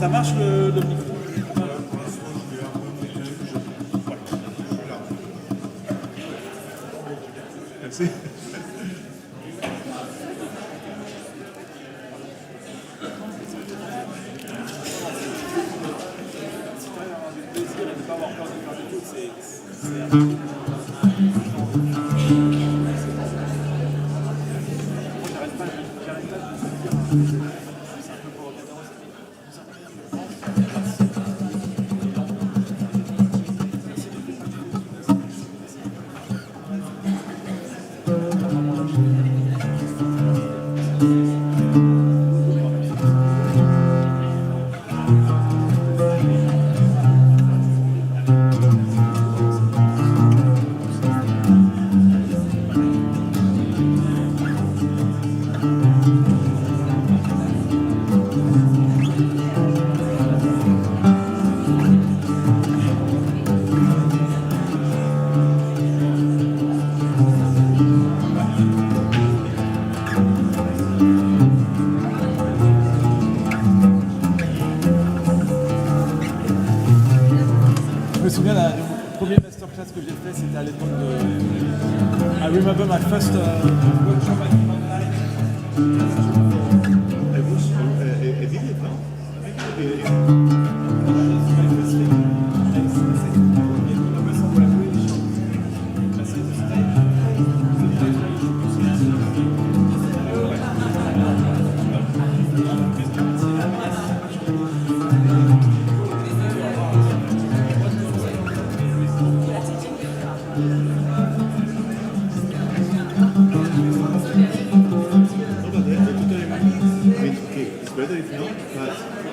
Ça marche le micro? Merci. Je me souviens, le premier masterclass que j'ai fait, c'était à l'époque de... I remember my first workshop at I was a video, no?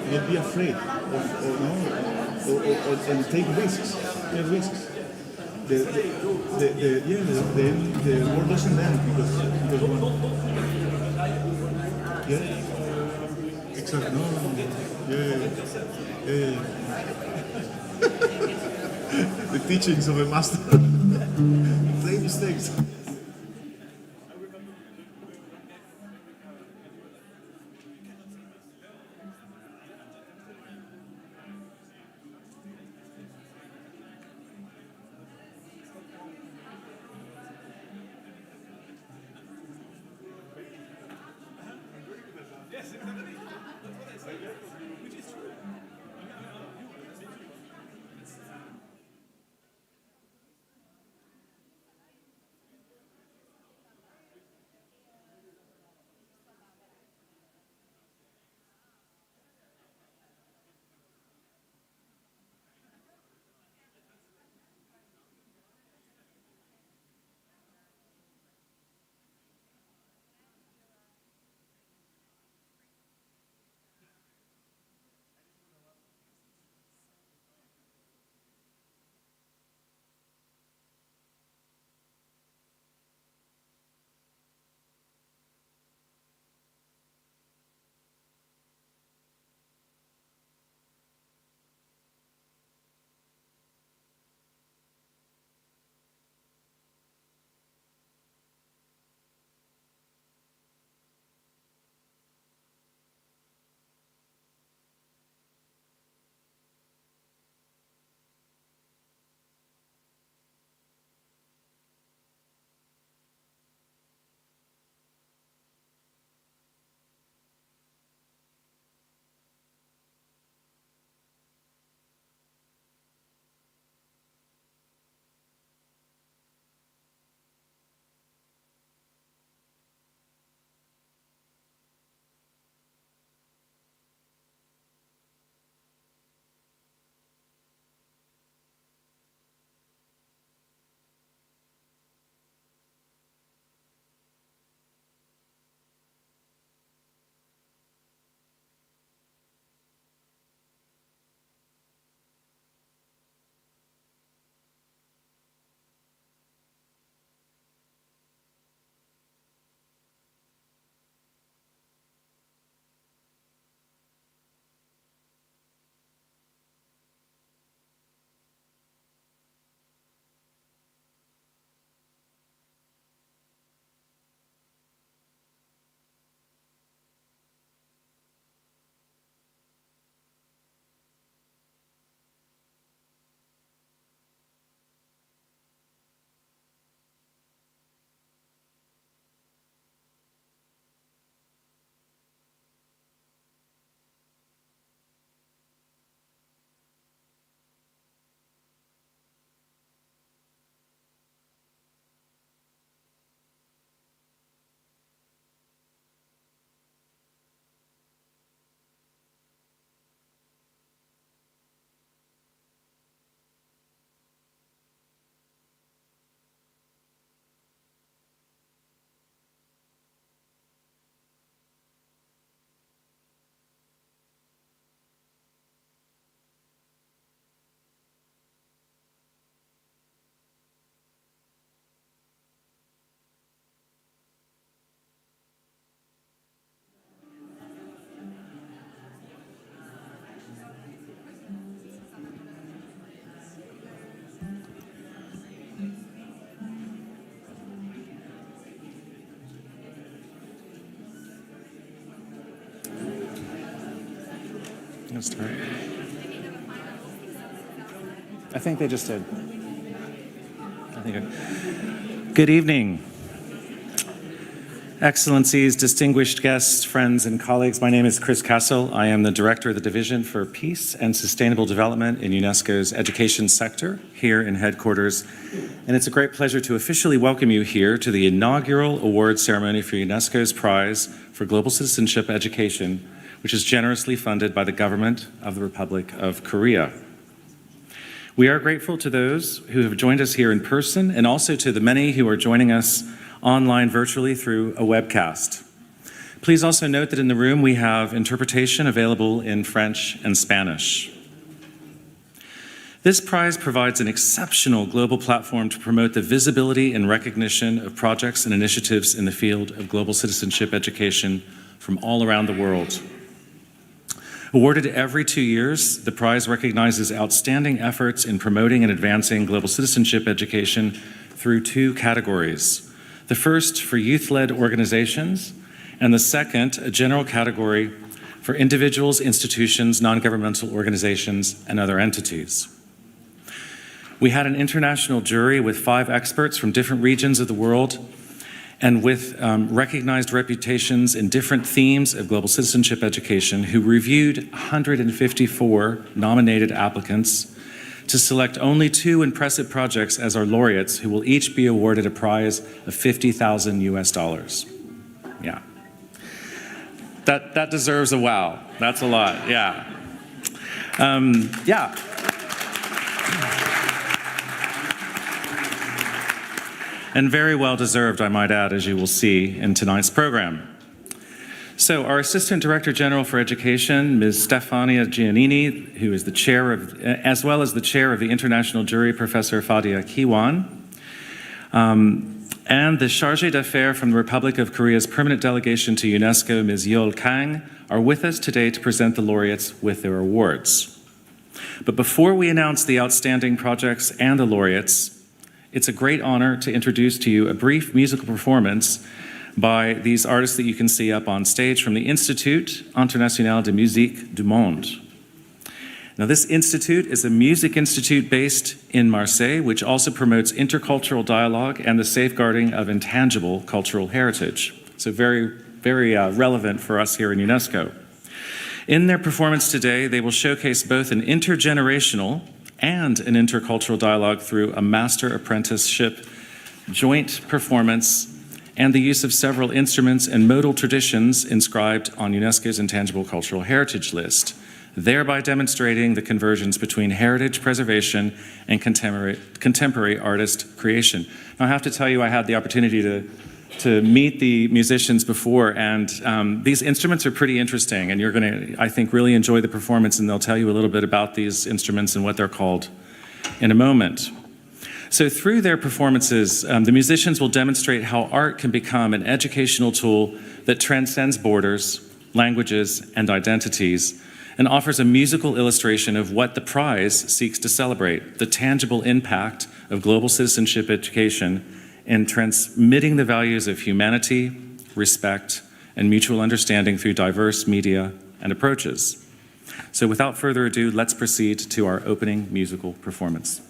Not be afraid and take risks. Take risks. The world doesn't end because exactly. The teachings of a master. Play mistakes. Let's start. I think they just did. Good evening. Excellencies, distinguished guests, friends, and colleagues, my name is Chris Castle. I am the Director of the Division for Peace and Sustainable Development in UNESCO's education sector here in headquarters. And it's a great pleasure to officially welcome you here to the inaugural award ceremony for UNESCO's Prize for Global Citizenship Education, which is generously funded by the government of the Republic of Korea. We are grateful to those who have joined us here in person and also to the many who are joining us online virtually through a webcast. Please also note that in the room we have interpretation available in French and Spanish. This prize provides an exceptional global platform to promote the visibility and recognition of projects and initiatives in the field of global citizenship education from all around the world. Awarded every 2 years, the prize recognizes outstanding efforts in promoting and advancing global citizenship education through 2 categories. The first for youth-led organizations, and the second, a general category for individuals, institutions, non-governmental organizations, and other entities. We had an international jury with 5 experts from different regions of the world and with recognized reputations in different themes of global citizenship education who reviewed 154 nominated applicants to select only 2 impressive projects as our laureates who will each be awarded a prize of $50,000 US. Yeah. That deserves a wow. That's a lot, yeah. Yeah. And very well deserved, I might add, as you will see in tonight's program. So our Assistant Director General for Education, Ms. Stefania Giannini, who is the chair of, as well as the chair of the International Jury, Professor Fadia Kiwan, and the Chargé d'Affaires from the Republic of Korea's Permanent Delegation to UNESCO, Ms. Yeol Kang, are with us today to present the laureates with their awards. But before we announce the outstanding projects and the laureates, it's a great honor to introduce to you a brief musical performance by these artists that you can see up on stage from the Institut International de Musique du Monde. Now, this institute is a music institute based in Marseille, which also promotes intercultural dialogue and the safeguarding of intangible cultural heritage. So very, very relevant for us here in UNESCO. In their performance today, they will showcase both an intergenerational and an intercultural dialogue through a master apprenticeship joint performance and the use of several instruments and modal traditions inscribed on UNESCO's Intangible Cultural Heritage List, thereby demonstrating the convergence between heritage preservation and contemporary artist creation. Now, I have to tell you, I had the opportunity to meet the musicians before, and these instruments are pretty interesting, and you're going to, I think, really enjoy the performance, and they'll tell you a little bit about these instruments and what they're called in a moment. So through their performances, the musicians will demonstrate how art can become an educational tool that transcends borders, languages, and identities, and offers a musical illustration of what the prize seeks to celebrate, the tangible impact of global citizenship education in transmitting the values of humanity, respect, and mutual understanding through diverse media and approaches. So without further ado, let's proceed to our opening musical performance.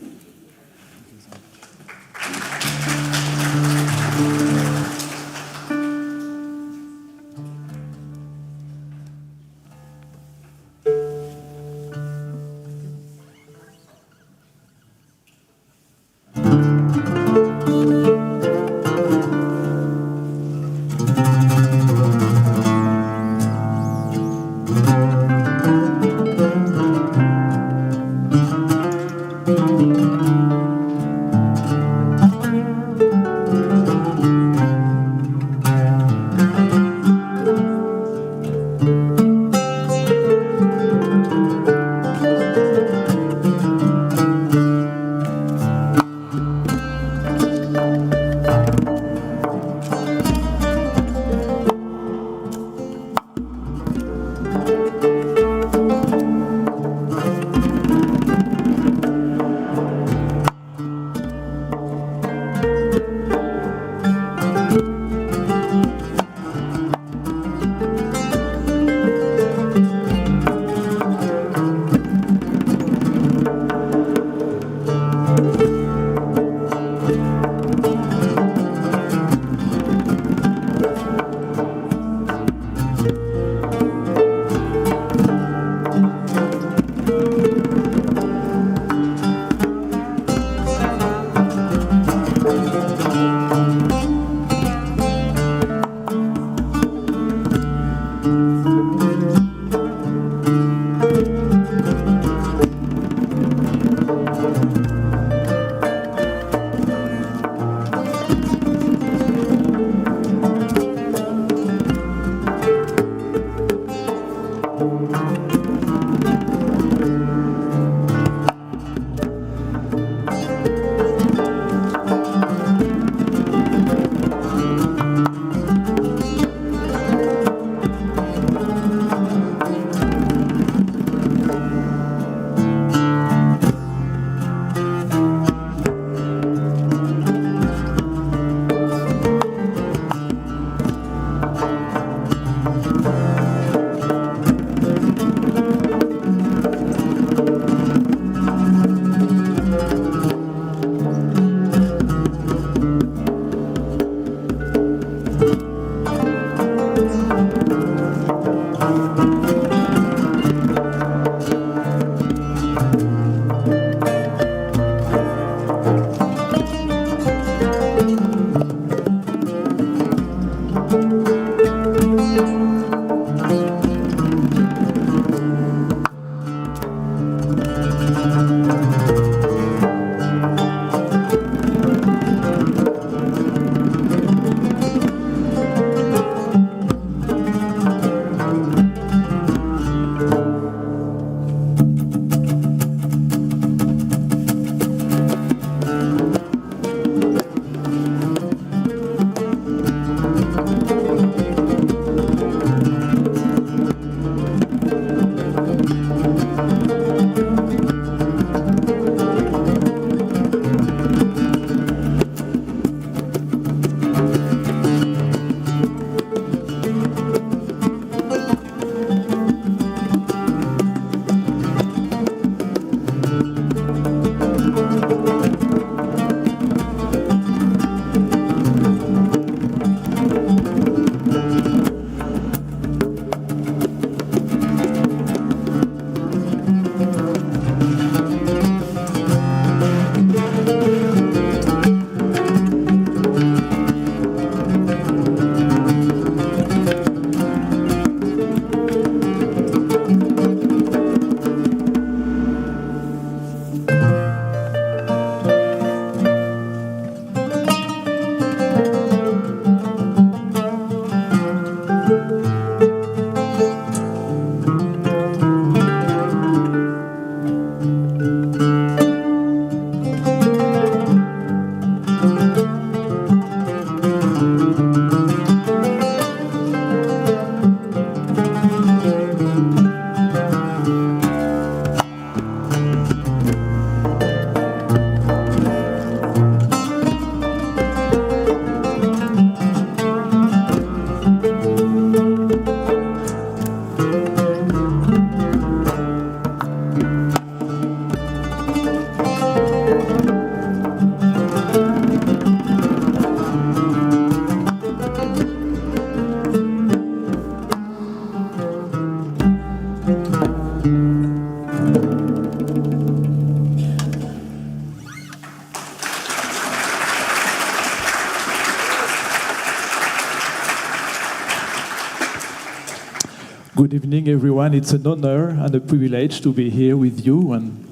Good evening, everyone. It's an honor and a privilege to be here with you and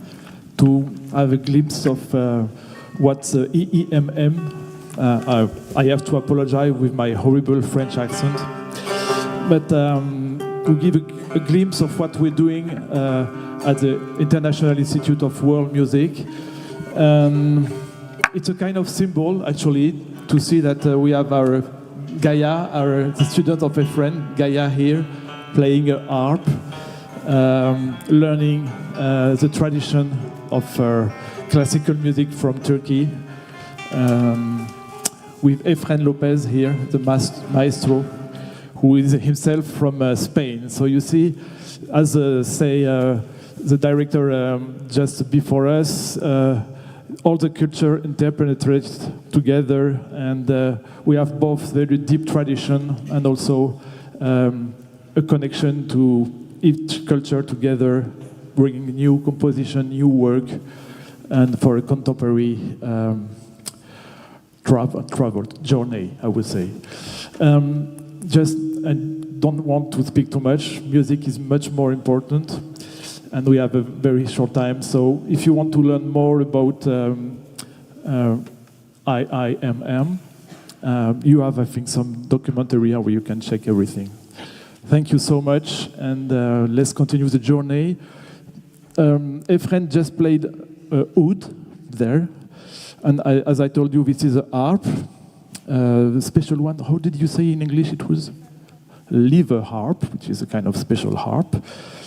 to have a glimpse of what's EEMM. I have to apologize with my horrible French accent, but to give a glimpse of what we're doing at the International Institute of World Music. It's a kind of symbol, actually, to see that we have our Gaia, the student of a friend, Gaia here, playing a harp, learning the tradition of classical music from Turkey. With Efren Lopez here, the maestro, who is himself from Spain. So you see, as the director just before us, all the culture interpenetrates together, and we have both very deep tradition and also a connection to each culture together, bringing new composition, new work, and for a contemporary travel journey, I would say. I don't want to speak too much. Music is much more important, and we have a very short time. So if you want to learn more about IIMM, you have, I think, some documentary where you can check everything. Thank you so much, and let's continue the journey. Efren just played oud there, and as I told you, this is a harp, the special one. How did you say in English? It was liver harp, which is a kind of special harp.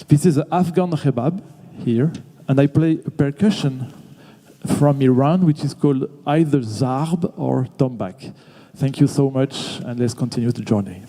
This is an Afghan rebab here, and I play a percussion from Iran, which is called either zarb or tombak. Thank you so much, and let's continue the journey.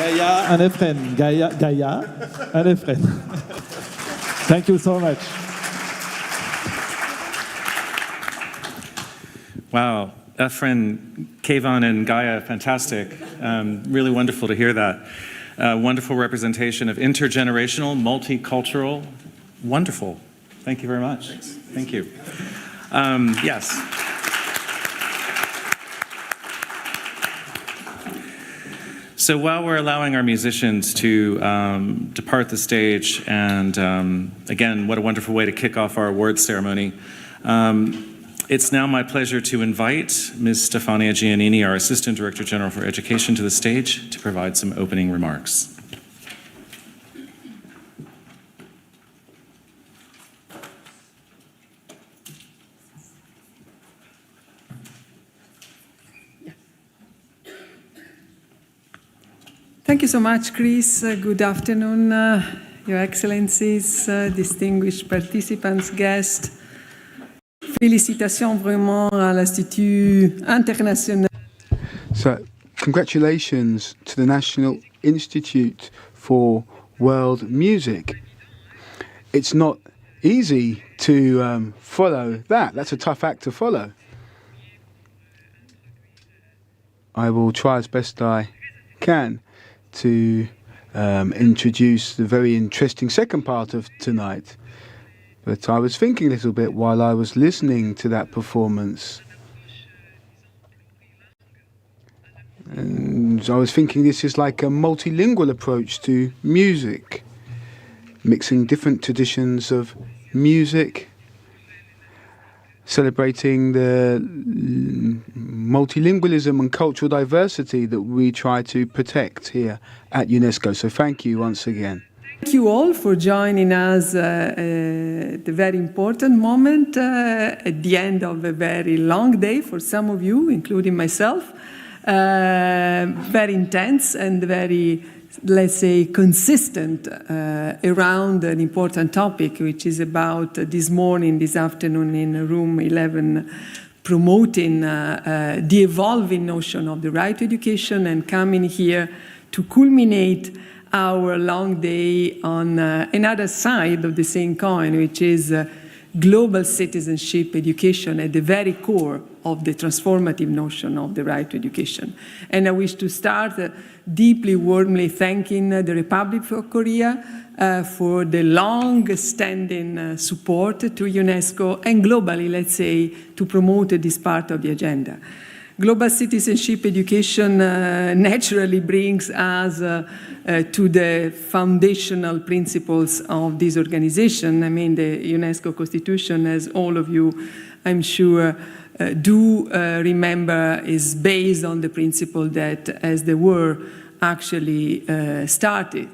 Gaia and Efren. Gaia and Efren. Thank you so much. Wow, Efren, Kayvon, and Gaia, fantastic. Really wonderful to hear that. Wonderful representation of intergenerational, multicultural. Wonderful. Thank you very much. Thank you. Yes. So while we're allowing our musicians to depart the stage, and again, what a wonderful way to kick off our awards ceremony, it's now my pleasure to invite Ms. Stefania Giannini, our Assistant Director General for Education, to the stage to provide some opening remarks. Thank you so much, Chris. Good afternoon, Your Excellencies, distinguished participants, guests. Félicitations vraiment à l'Institut international. So, congratulations to the National Institute for World Music. It's not easy to follow that. That's a tough act to follow. I will try as best I can to introduce the very interesting second part of tonight. But I was thinking a little bit while I was listening to that performance. And I was thinking this is like a multilingual approach to music, mixing different traditions of music, celebrating the multilingualism and cultural diversity that we try to protect here at UNESCO. So thank you once again. Thank you all for joining us at a very important moment at the end of a very long day for some of you, including myself. Very intense and very, let's say, consistent around an important topic, which is about this morning, this afternoon in room 11, promoting the evolving notion of the right to education and coming here to culminate our long day on another side of the same coin, which is global citizenship education at the very core of the transformative notion of the right to education. And I wish to start deeply, warmly thanking the Republic of Korea for the long-standing support to UNESCO and globally, let's say, to promote this part of the agenda. Global citizenship education naturally brings us to the foundational principles of this organization. I mean, the UNESCO Constitution, as all of you, I'm sure, do remember, is based on the principle that as the war actually starts,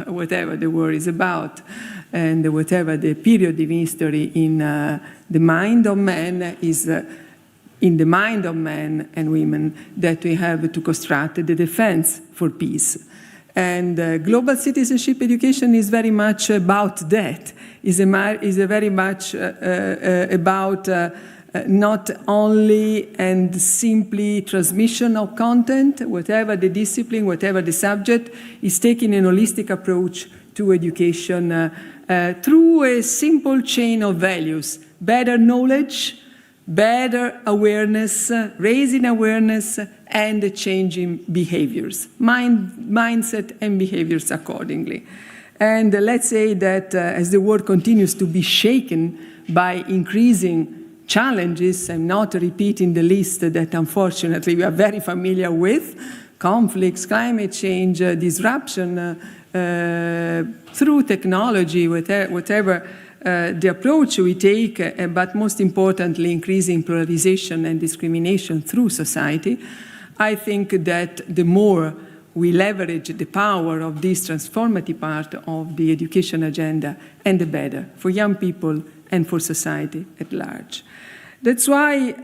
whatever the war is about, and whatever the period in history in the mind of man is in the mind of men and women that we have to construct the defense for peace. And global citizenship education is very much about that. Is very much about not only and simply transmission of content, whatever the discipline, whatever the subject, is taking an holistic approach to education through a simple chain of values: better knowledge, better awareness, raising awareness, and changing behaviors, mindset and behaviors accordingly. And let's say that as the world continues to be shaken by increasing challenges, I'm not repeating the list that unfortunately we are very familiar with: conflicts, climate change, disruption through technology, whatever the approach we take, but most importantly, increasing polarization and discrimination through society. I think that the more we leverage the power of this transformative part of the education agenda, and the better for young people and for society at large. That's why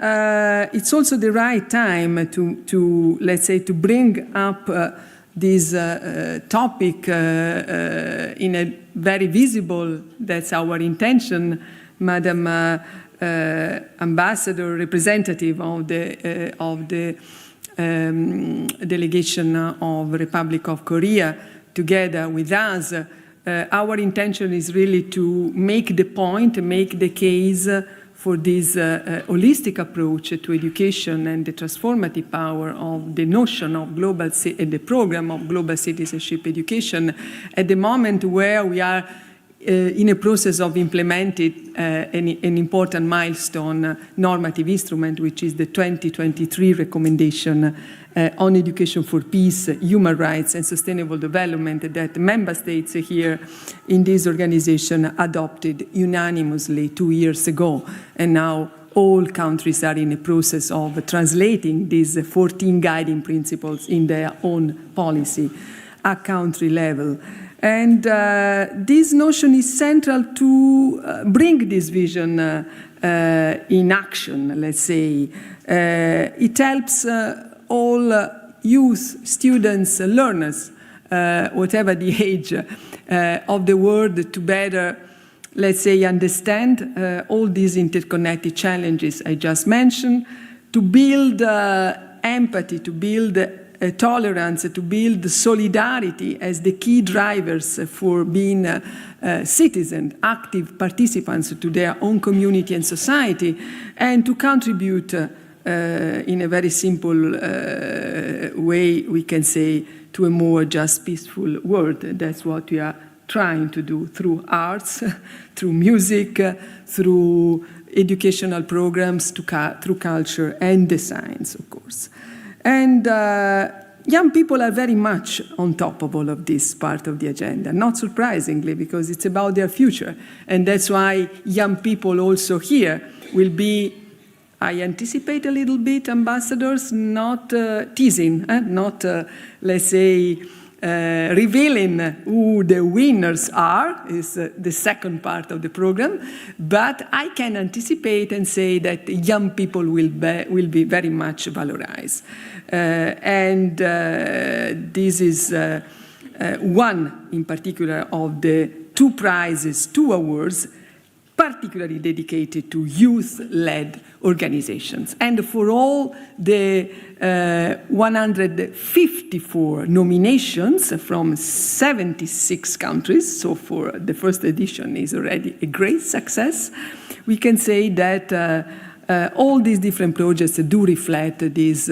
it's also the right time to let's say, to bring up this topic in a very visible, that's our intention, Madam Ambassador, representative of the delegation of Republic of Korea together with us, our intention is really to make the point, make the case for this holistic approach to education and the transformative power of the notion of the program of global citizenship education at the moment where we are in a process of implementing an important milestone normative instrument, which is the 2023 recommendation on education for peace, human rights, and sustainable development that member states here in this organization adopted unanimously 2 years ago. And now all countries are in a process of translating these 14 guiding principles in their own policy at country level. And this notion is central to bring this vision in action, let's say. It helps all youth, students, learners, whatever the age of the world, to better, let's say, understand all these interconnected challenges I just mentioned, to build empathy, to build tolerance, to build solidarity as the key drivers for being citizens, active participants to their own community and society, and to contribute in a very simple way, we can say, to a more just, peaceful world. That's what we are trying to do through arts, through music, through educational programs, through culture and the science, of course. And young people are very much on top of all of this part of the agenda, not surprisingly, because it's about their future. And that's why young people also here will be, I anticipate a little bit, ambassadors, not teasing, not, let's say, revealing who the winners are, is the second part of the program, but I can anticipate and say that young people will be very much valorized. And this is one, in particular, of the two prizes, two awards, particularly dedicated to youth-led organizations. And for all the 154 nominations from 76 countries, so for the first edition is already a great success, we can say that all these different projects do reflect this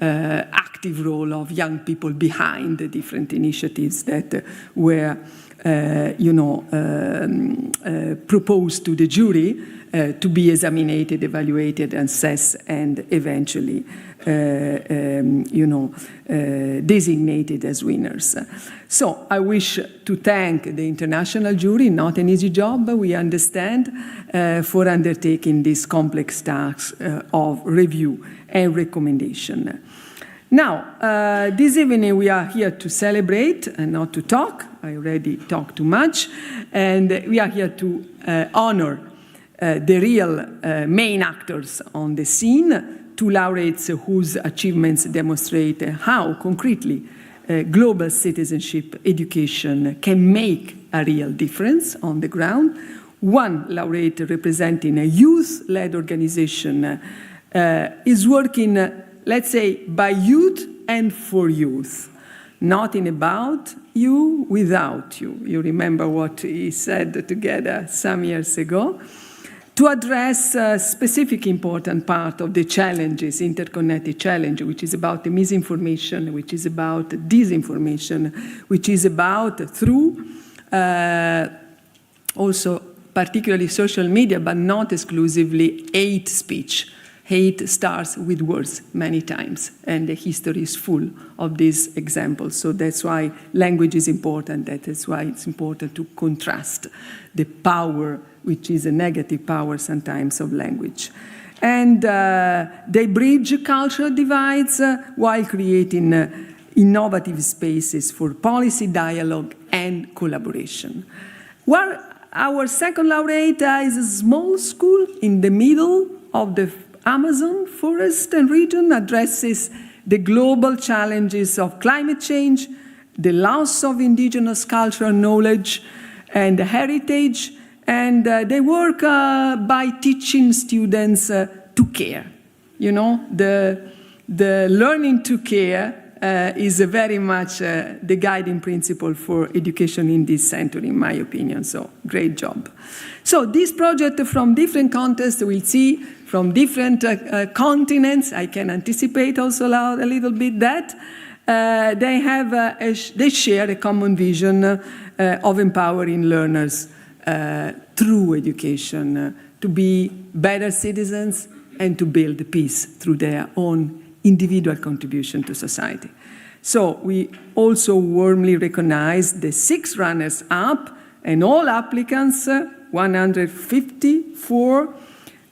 active role of young people behind the different initiatives that were proposed to the jury to be examined, evaluated, assessed, and eventually, designated as winners. So I wish to thank the international jury, not an easy job, we understand, for undertaking this complex task of review and recommendation. Now, this evening we are here to celebrate and not to talk. I already talked too much. And we are here to honor the real main actors on the scene, two laureates whose achievements demonstrate how concretely global citizenship education can make a real difference on the ground. One laureate representing a youth-led organization is working, let's say, by youth and for youth, not in about you, without you. You remember what he said together some years ago. To address a specific important part of the challenges, interconnected challenge, which is about the misinformation, which is about disinformation, which is about through also particularly social media, but not exclusively hate speech. Hate starts with words many times, and the history is full of these examples. So that's why language is important. That is why it's important to contrast the power, which is a negative power sometimes, of language. And they bridge cultural divides while creating innovative spaces for policy dialogue and collaboration. Well, our second laureate is a small school in the middle of the Amazon forest and region, addresses the global challenges of climate change, the loss of indigenous cultural knowledge and heritage, and they work by teaching students to care. You know, the the learning to care is very much the guiding principle for education in this century, in my opinion. So, great job. So, this project from different contexts, we'll see from different continents. I can anticipate also a little bit that they share a common vision of empowering learners through education to be better citizens and to build peace through their own individual contribution to society. So we also warmly recognize the 6 runners-up and all applicants, 154,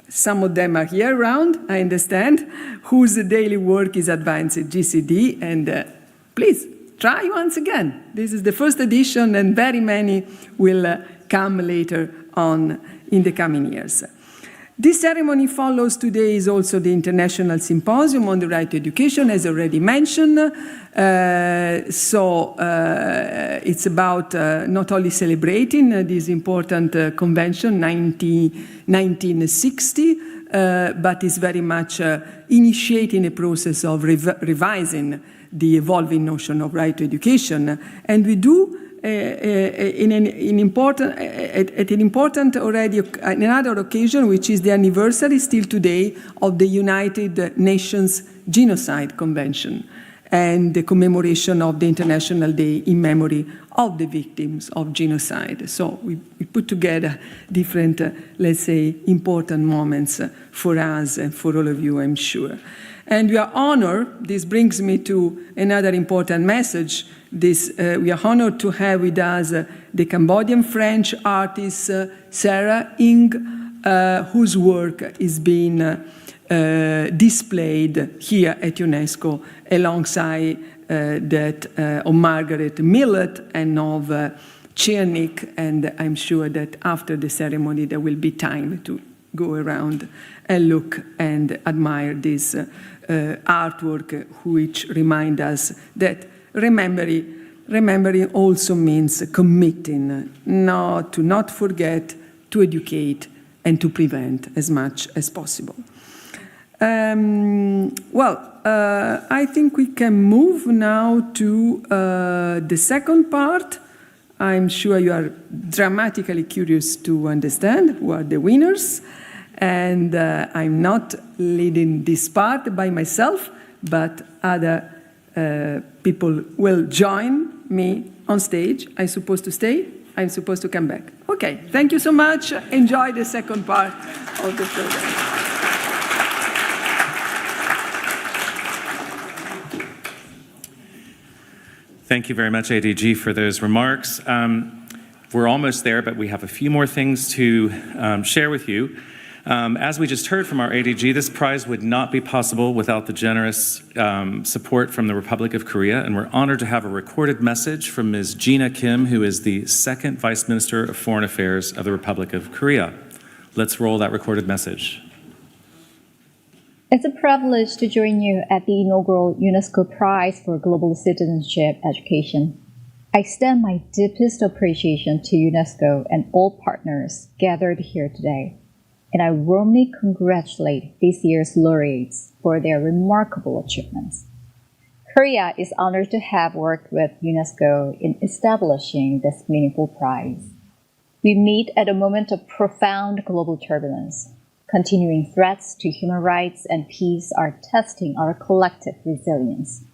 some of them are year-round, I understand, whose daily work is advanced at GCD, and please, try once again. This is the first edition, and very many will come later on in the coming years. This ceremony follows today is also the International Symposium on the Right to Education, as already mentioned. It's about not only celebrating this important convention, 1960, but is very much initiating a process of revising the evolving notion of right to education. And we do another occasion, which is the anniversary still today of the United Nations Genocide Convention and the commemoration of the International Day in memory of the victims of genocide. So we put together different, let's say, important moments for us and for all of you, I'm sure. And we are honored, this brings me to another important message, we are honored to have with us the Cambodian-French artist Sarah Ng, whose work is being displayed here at UNESCO alongside that of Margaret Millet and of Chernik, and I'm sure that after the ceremony there will be time to go around and look and admire this artwork, which remind us that remembering also means committing, to not forget, to educate, and to prevent as much as possible. I think we can move now to the second part. I'm sure you are dramatically curious to understand who are the winners. And I'm not leading this part by myself, but other people will join me on stage. I'm supposed to stay. I'm supposed to come back. Okay, thank you so much. Enjoy the second part of the program. Thank you very much, ADG, for those remarks. We're almost there, but we have a few more things to share with you. As we just heard from our ADG, this prize would not be possible without the generous support from the Republic of Korea, and we're honored to have a recorded message from Ms. Gina Kim, who is the second Vice Minister of Foreign Affairs of the Republic of Korea. Let's roll that recorded message. It's a privilege to join you at the inaugural UNESCO Prize for Global Citizenship Education. I extend my deepest appreciation to UNESCO and all partners gathered here today. And I warmly congratulate this year's laureates for their remarkable achievements. Korea is honored to have worked with UNESCO in establishing this meaningful prize. We meet at a moment of profound global turbulence. Continuing threats to human rights and peace are testing our collective resilience.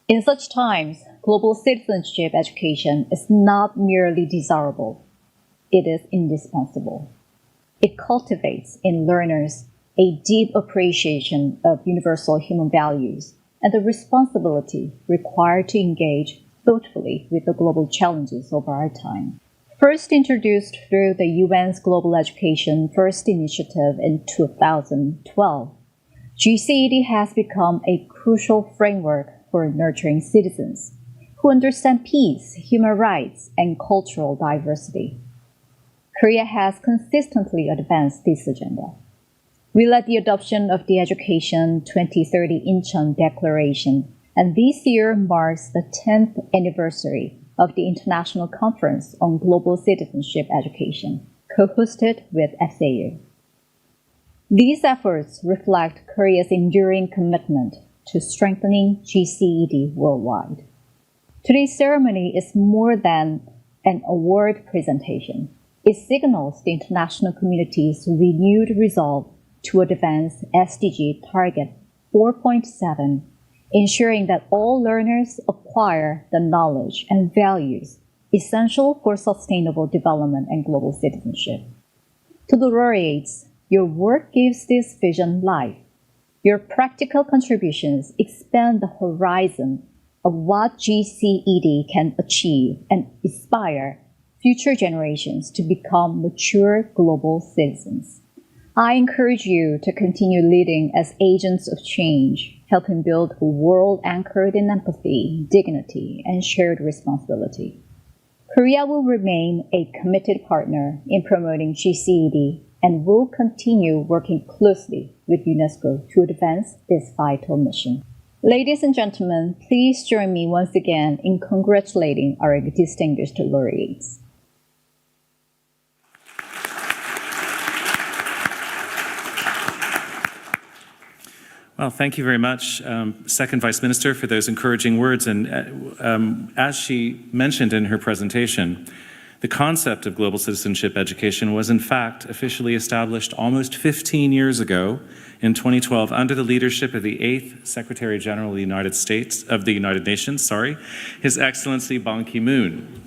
In such times, global citizenship education is not merely desirable, it is indispensable. It cultivates in learners a deep appreciation of universal human values and the responsibility required to engage thoughtfully with the global challenges of our time. First introduced through the UN's Global Education First Initiative in 2012, GCED has become a crucial framework for nurturing citizens who understand peace, human rights, and cultural diversity. Korea has consistently advanced this agenda. We led the adoption of the Education 2030 Incheon Declaration, and this year marks the 10th anniversary of the International Conference on Global Citizenship Education, co-hosted with FAU. These efforts reflect Korea's enduring commitment to strengthening GCED worldwide. Today's ceremony is more than an award presentation. It signals the international community's renewed resolve to advance SDG target 4.7, ensuring that all learners acquire the knowledge and values essential for sustainable development and global citizenship. To the laureates, your work gives this vision life. Your practical contributions expand the horizon of what GCED can achieve and inspire future generations to become mature global citizens. I encourage you to continue leading as agents of change, helping build a world anchored in empathy, dignity, and shared responsibility. Korea will remain a committed partner in promoting GCED and will continue working closely with UNESCO to advance this vital mission. Ladies and gentlemen, please join me once again in congratulating our distinguished laureates. Well, thank you very much, Second Vice Minister, for those encouraging words. And as she mentioned in her presentation, the concept of global citizenship education was in fact officially established almost 15 years ago in 2012 under the leadership of the 8th Secretary General of the United Nations, His Excellency Ban Ki-moon.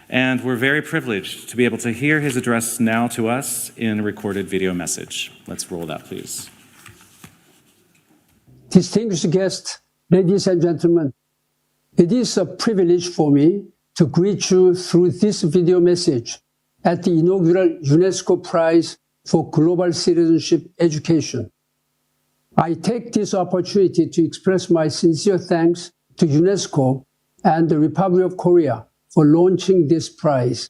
And we're very privileged to be able to hear his address now to us in a recorded video message. Let's roll that, please. Distinguished guests, ladies and gentlemen, it is a privilege for me to greet you through this video message at the inaugural UNESCO Prize for Global Citizenship Education. I take this opportunity to express my sincere thanks to UNESCO and the Republic of Korea for launching this prize.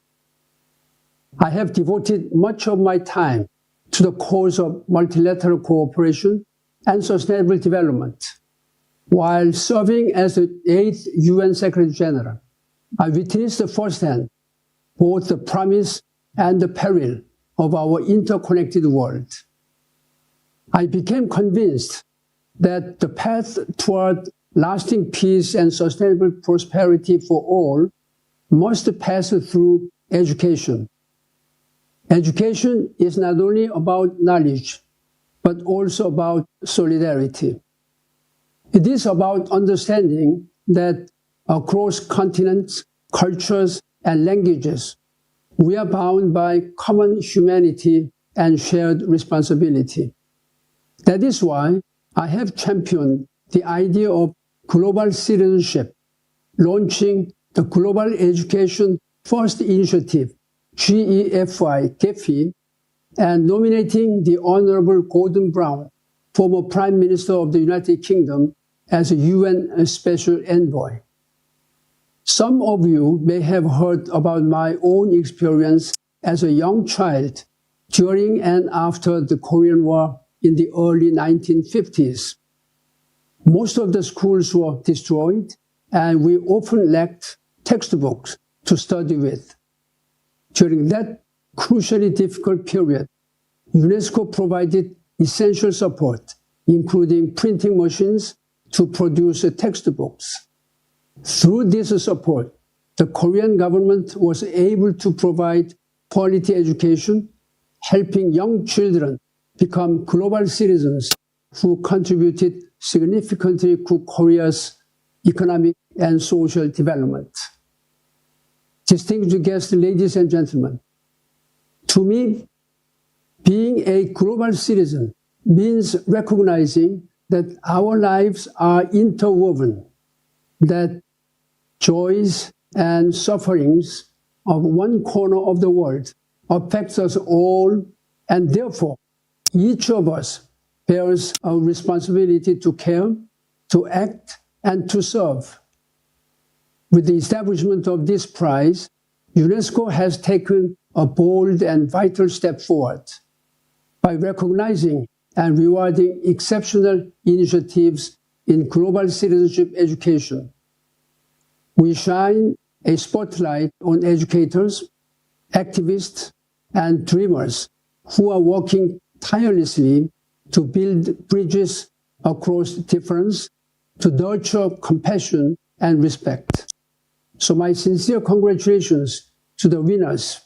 I have devoted much of my time to the cause of multilateral cooperation and sustainable development. While serving as the 8th UN Secretary General, I witnessed firsthand both the promise and the peril of our interconnected world. I became convinced that the path toward lasting peace and sustainable prosperity for all must pass through education. Education is not only about knowledge, but also about solidarity. It is about understanding that across continents, cultures, and languages, we are bound by common humanity and shared responsibility. That is why I have championed the idea of global citizenship, launching the Global Education First Initiative, GEFI, and nominating the Honorable Gordon Brown, former Prime Minister of the United Kingdom, as a UN Special Envoy. Some of you may have heard about my own experience as a young child during and after the Korean War in the early 1950s. Most of the schools were destroyed, and we often lacked textbooks to study with. During that crucially difficult period, UNESCO provided essential support, including printing machines to produce textbooks. Through this support, the Korean government was able to provide quality education, helping young children become global citizens who contributed significantly to Korea's economic and social development. Distinguished guests, ladies and gentlemen, to me, being a global citizen means recognizing that our lives are interwoven, that joys and sufferings of one corner of the world affects us all, and therefore each of us bears a responsibility to care, to act, and to serve. With the establishment of this prize, UNESCO has taken a bold and vital step forward by recognizing and rewarding exceptional initiatives in global citizenship education. We shine a spotlight on educators, activists, and dreamers who are working tirelessly to build bridges across difference to nurture compassion and respect. So my sincere congratulations to the winners.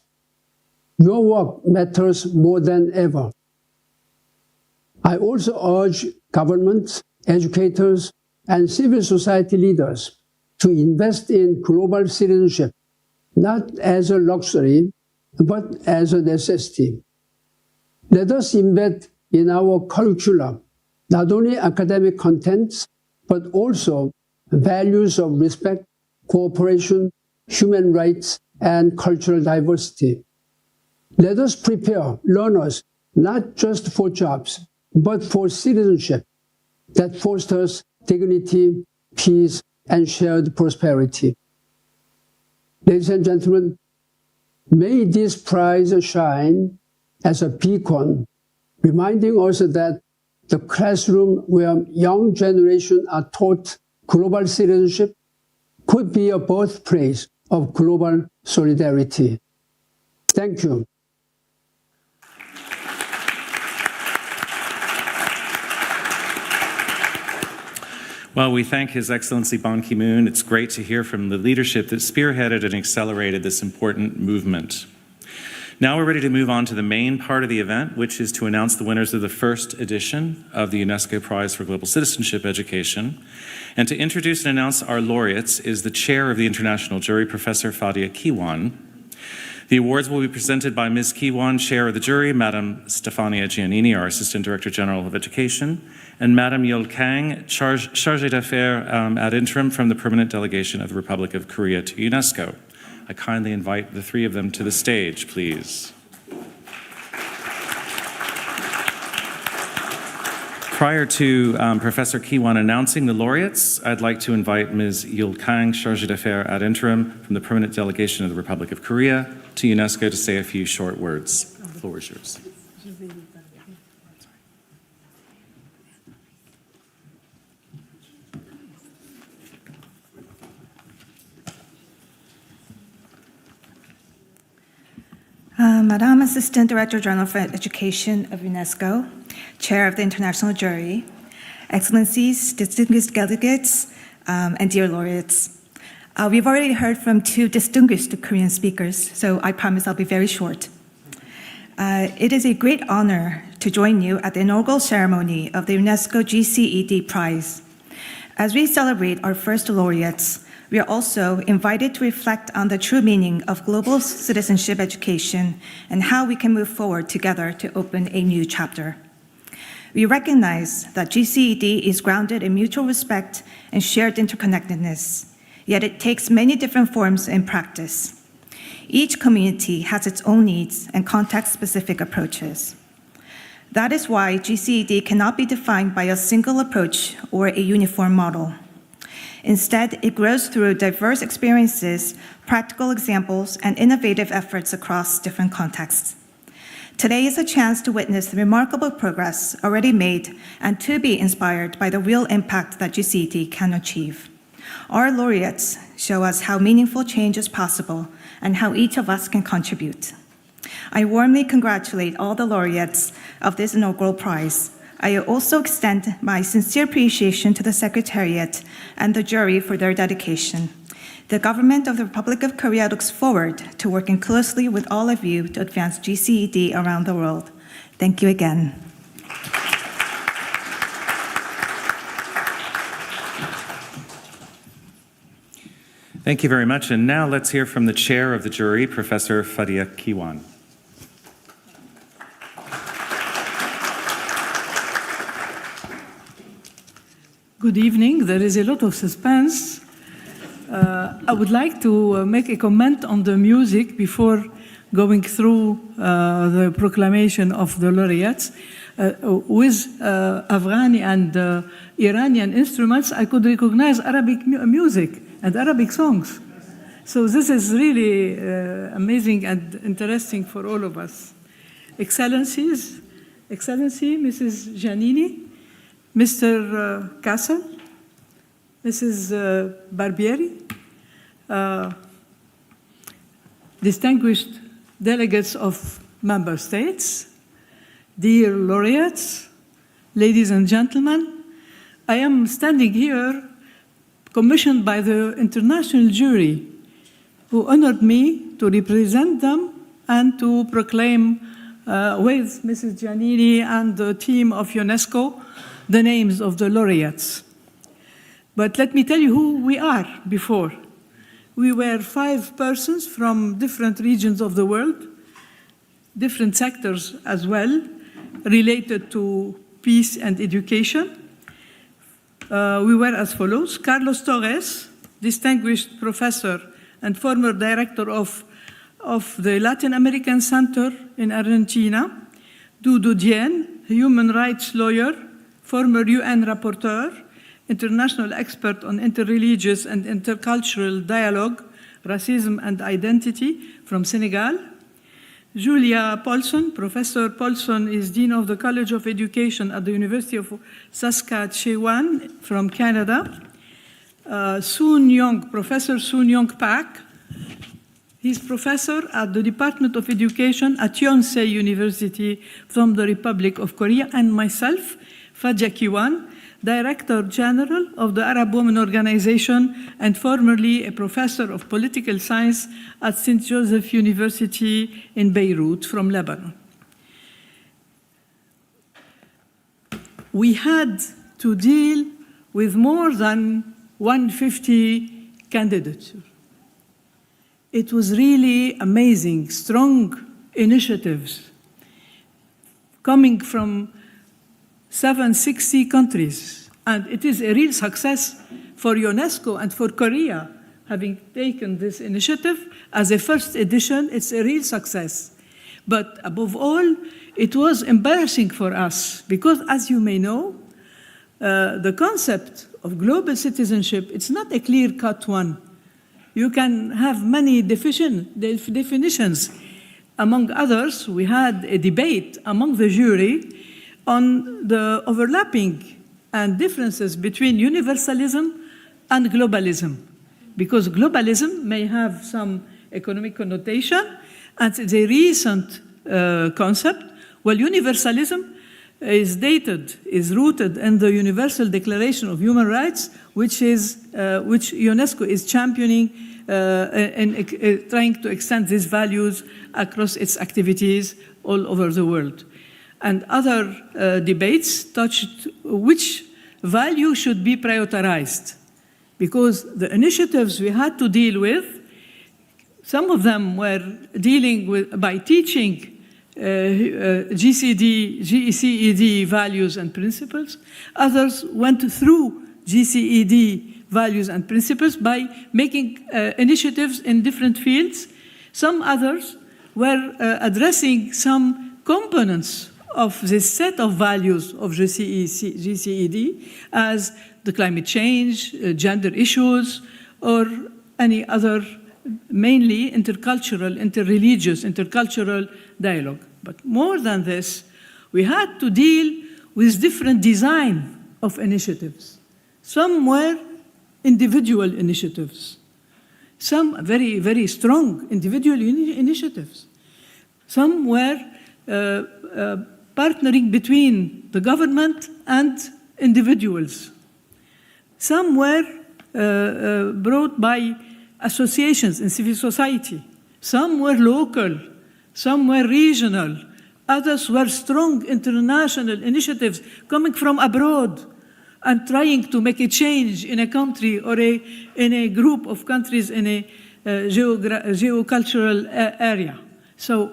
Your work matters more than ever. I also urge governments, educators, and civil society leaders to invest in global citizenship, not as a luxury, but as a necessity. Let us embed in our curricula not only academic contents, but also values of respect, cooperation, human rights, and cultural diversity. Let us prepare learners not just for jobs, but for citizenship that fosters dignity, peace, and shared prosperity. Ladies and gentlemen, may this prize shine as a beacon, reminding us that the classroom where young generations are taught global citizenship could be a birthplace of global solidarity. Thank you. Well, we thank His Excellency Ban Ki-moon. It's great to hear from the leadership that spearheaded and accelerated this important movement. Now we're ready to move on to the main part of the event, which is to announce the winners of the first edition of the UNESCO Prize for Global Citizenship Education. And to introduce and announce our laureates is the chair of the international jury, Professor Fadia Kiwan. The awards will be presented by Ms. Kiwan, chair of the jury, Madam Stefania Giannini, our Assistant Director General of Education, and Madam Yeol Kang, Chargée d'Affaires ad interim from the Permanent Delegation of the Republic of Korea to UNESCO. I kindly invite the three of them to the stage, please. Prior to Professor Kiwan announcing the laureates, I'd like to invite Ms. Yeol Kang, Chargée d'Affaires ad interim from the Permanent Delegation of the Republic of Korea to UNESCO to say a few short words. The floor is yours. Madam Assistant Director General for Education of UNESCO, Chair of the International Jury, Excellencies, distinguished delegates, and dear laureates. We've already heard from two distinguished Korean speakers, so I promise I'll be very short. It is a great honor to join you at the inaugural ceremony of the UNESCO GCED Prize. As we celebrate our first laureates, we are also invited to reflect on the true meaning of global citizenship education and how we can move forward together to open a new chapter. We recognize that GCED is grounded in mutual respect and shared interconnectedness, yet it takes many different forms in practice. Each community has its own needs and context-specific approaches. That is why GCED cannot be defined by a single approach or a uniform model. Instead, it grows through diverse experiences, practical examples, and innovative efforts across different contexts. Today is a chance to witness the remarkable progress already made and to be inspired by the real impact that GCED can achieve. Our laureates show us how meaningful change is possible and how each of us can contribute. I warmly congratulate all the laureates of this inaugural prize. I also extend my sincere appreciation to the Secretariat and the jury for their dedication. The government of the Republic of Korea looks forward to working closely with all of you to advance GCED around the world. Thank you again. Thank you very much. And now let's hear from the chair of the jury, Professor Fadia Kiwan. Good evening. There is a lot of suspense. I would like to make a comment on the music before going through the proclamation of the laureates. With Afghani and Iranian instruments, I could recognize Arabic music and Arabic songs. So this is really amazing and interesting for all of us. Excellency, Mrs. Giannini, Mr. Castle, Mrs. Barbieri, distinguished delegates of member states, dear laureates, ladies and gentlemen, I am standing here commissioned by the international jury who honored me to represent them and to proclaim with Mrs. Giannini and the team of UNESCO the names of the laureates. But let me tell you who we are before. We were 5 persons from different regions of the world, different sectors as well, related to peace and education. We were as follows: Carlos Torres, distinguished professor and former director of the Latin American Center in Argentina; Dudu Dien, human rights lawyer, former UN rapporteur, international expert on interreligious and intercultural dialogue, racism and identity, from Senegal; Julia Paulson. Professor Paulson is Dean of the College of Education at the University of Saskatchewan from Canada; Soon Young, Professor Soon Young Pak. He's professor at the Department of Education at Yonsei University from the Republic of Korea; and myself, Fadja Kiwan, Director General of the Arab Women Organization and formerly a professor of political science at St. Joseph University in Beirut from Lebanon. We had to deal with more than 150 candidates. It was really amazing, strong initiatives coming from 760 countries. And it is a real success for UNESCO and for Korea, having taken this initiative as a first edition. It's a real success. But above all, it was embarrassing for us because, as you may know, the concept of global citizenship, it's not a clear-cut one. You can have many definitions. Among others, we had a debate among the jury on the overlapping and differences between universalism and globalism, because globalism may have some economic connotation, and it's a recent concept, while universalism is rooted in the Universal Declaration of Human Rights, which UNESCO is championing and trying to extend these values across its activities all over the world. And other debates touched which value should be prioritized, because the initiatives we had to deal with, some of them were dealing with by teaching GCED values and principles. Others went through GCED values and principles by making initiatives in different fields. Some others were addressing some components of this set of values of GCED, as the climate change, gender issues, or any other, mainly intercultural, interreligious, intercultural dialogue. But more than this, we had to deal with different design of initiatives. Some were individual initiatives, some very, very strong individual initiatives. Some were partnering between the government and individuals. Some were brought by associations in civil society. Some were local, some were regional. Others were strong international initiatives coming from abroad and trying to make a change in a country or in a group of countries in a geocultural area. So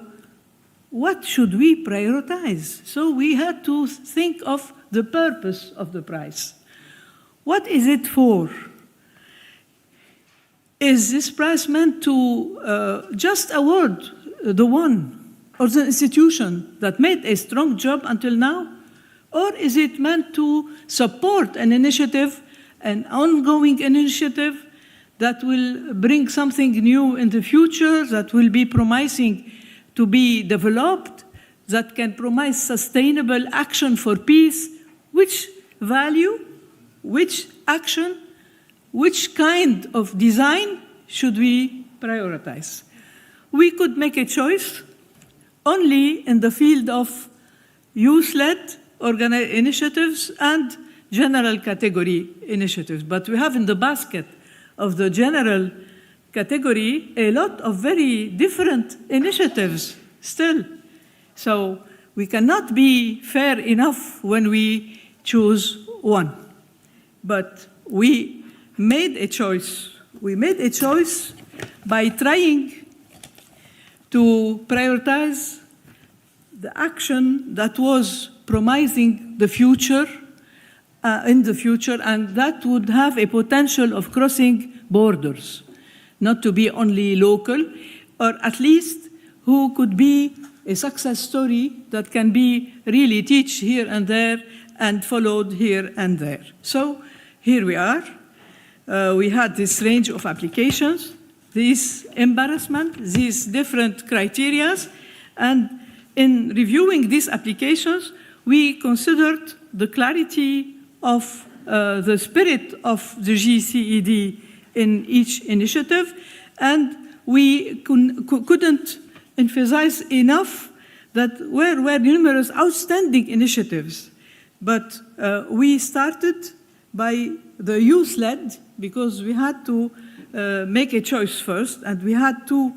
what should we prioritize? So we had to think of the purpose of the prize. What is it for? Is this prize meant to just award the one or the institution that made a strong job until now? Or is it meant to support an initiative, an ongoing initiative that will bring something new in the future, that will be promising to be developed, that can promise sustainable action for peace? Which value, which action, which kind of design should we prioritize? We could make a choice only in the field of youth-led initiatives and general category initiatives. But we have in the basket of the general category a lot of very different initiatives still. So we cannot be fair enough when we choose one. But we made a choice. We made a choice by trying to prioritize the action that was promising the future, in the future, and that would have a potential of crossing borders, not to be only local, or at least who could be a success story that can be really teach here and there and followed here and there. So here we are. We had this range of applications, this embarrassment, these different criteria, and in reviewing these applications, we considered the clarity of the spirit of the GCED in each initiative, and we couldn't emphasize enough that there were numerous outstanding initiatives. But we started by the youth-led because we had to make a choice first, and we had two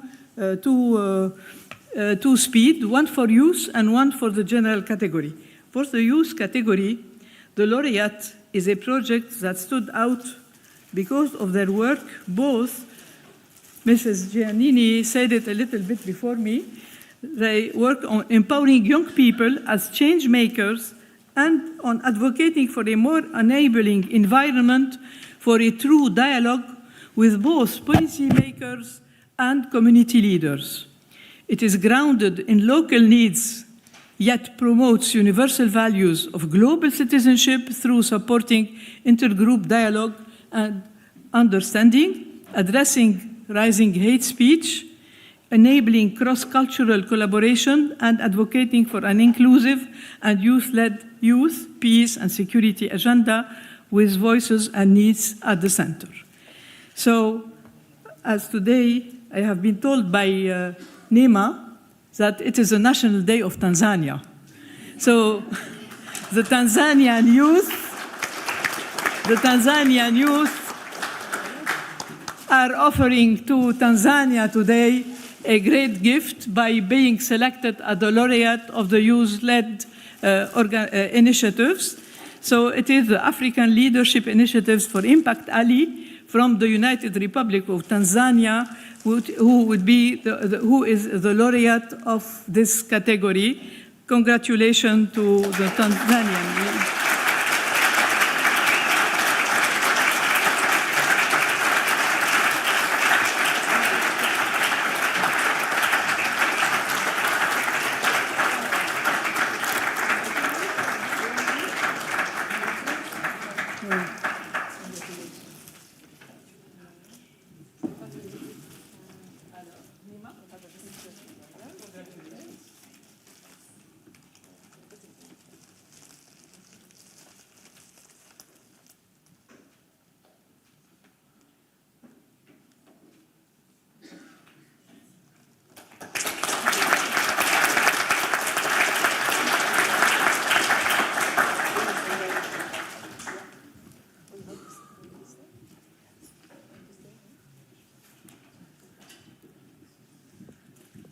speed, one for youth and one for the general category. For the youth category, the laureate is a project that stood out because of their work. Both, Mrs. Giannini said it a little bit before me, they work on empowering young people as change makers and on advocating for a more enabling environment for a true dialogue with both policymakers and community leaders. It is grounded in local needs, yet promotes universal values of global citizenship through supporting intergroup dialogue and understanding, addressing rising hate speech, enabling cross-cultural collaboration, and advocating for an inclusive and youth-led youth, peace, and security agenda with voices and needs at the center. So, as today I have been told by Nima that it is a National Day of Tanzania. So the Tanzanian youth are offering to Tanzania today a great gift by being selected as the laureate of the youth-led initiatives. So it is the African Leadership Initiatives for Impact Ali from the United Republic of Tanzania, who is the laureate of this category. Congratulations to the Tanzanian.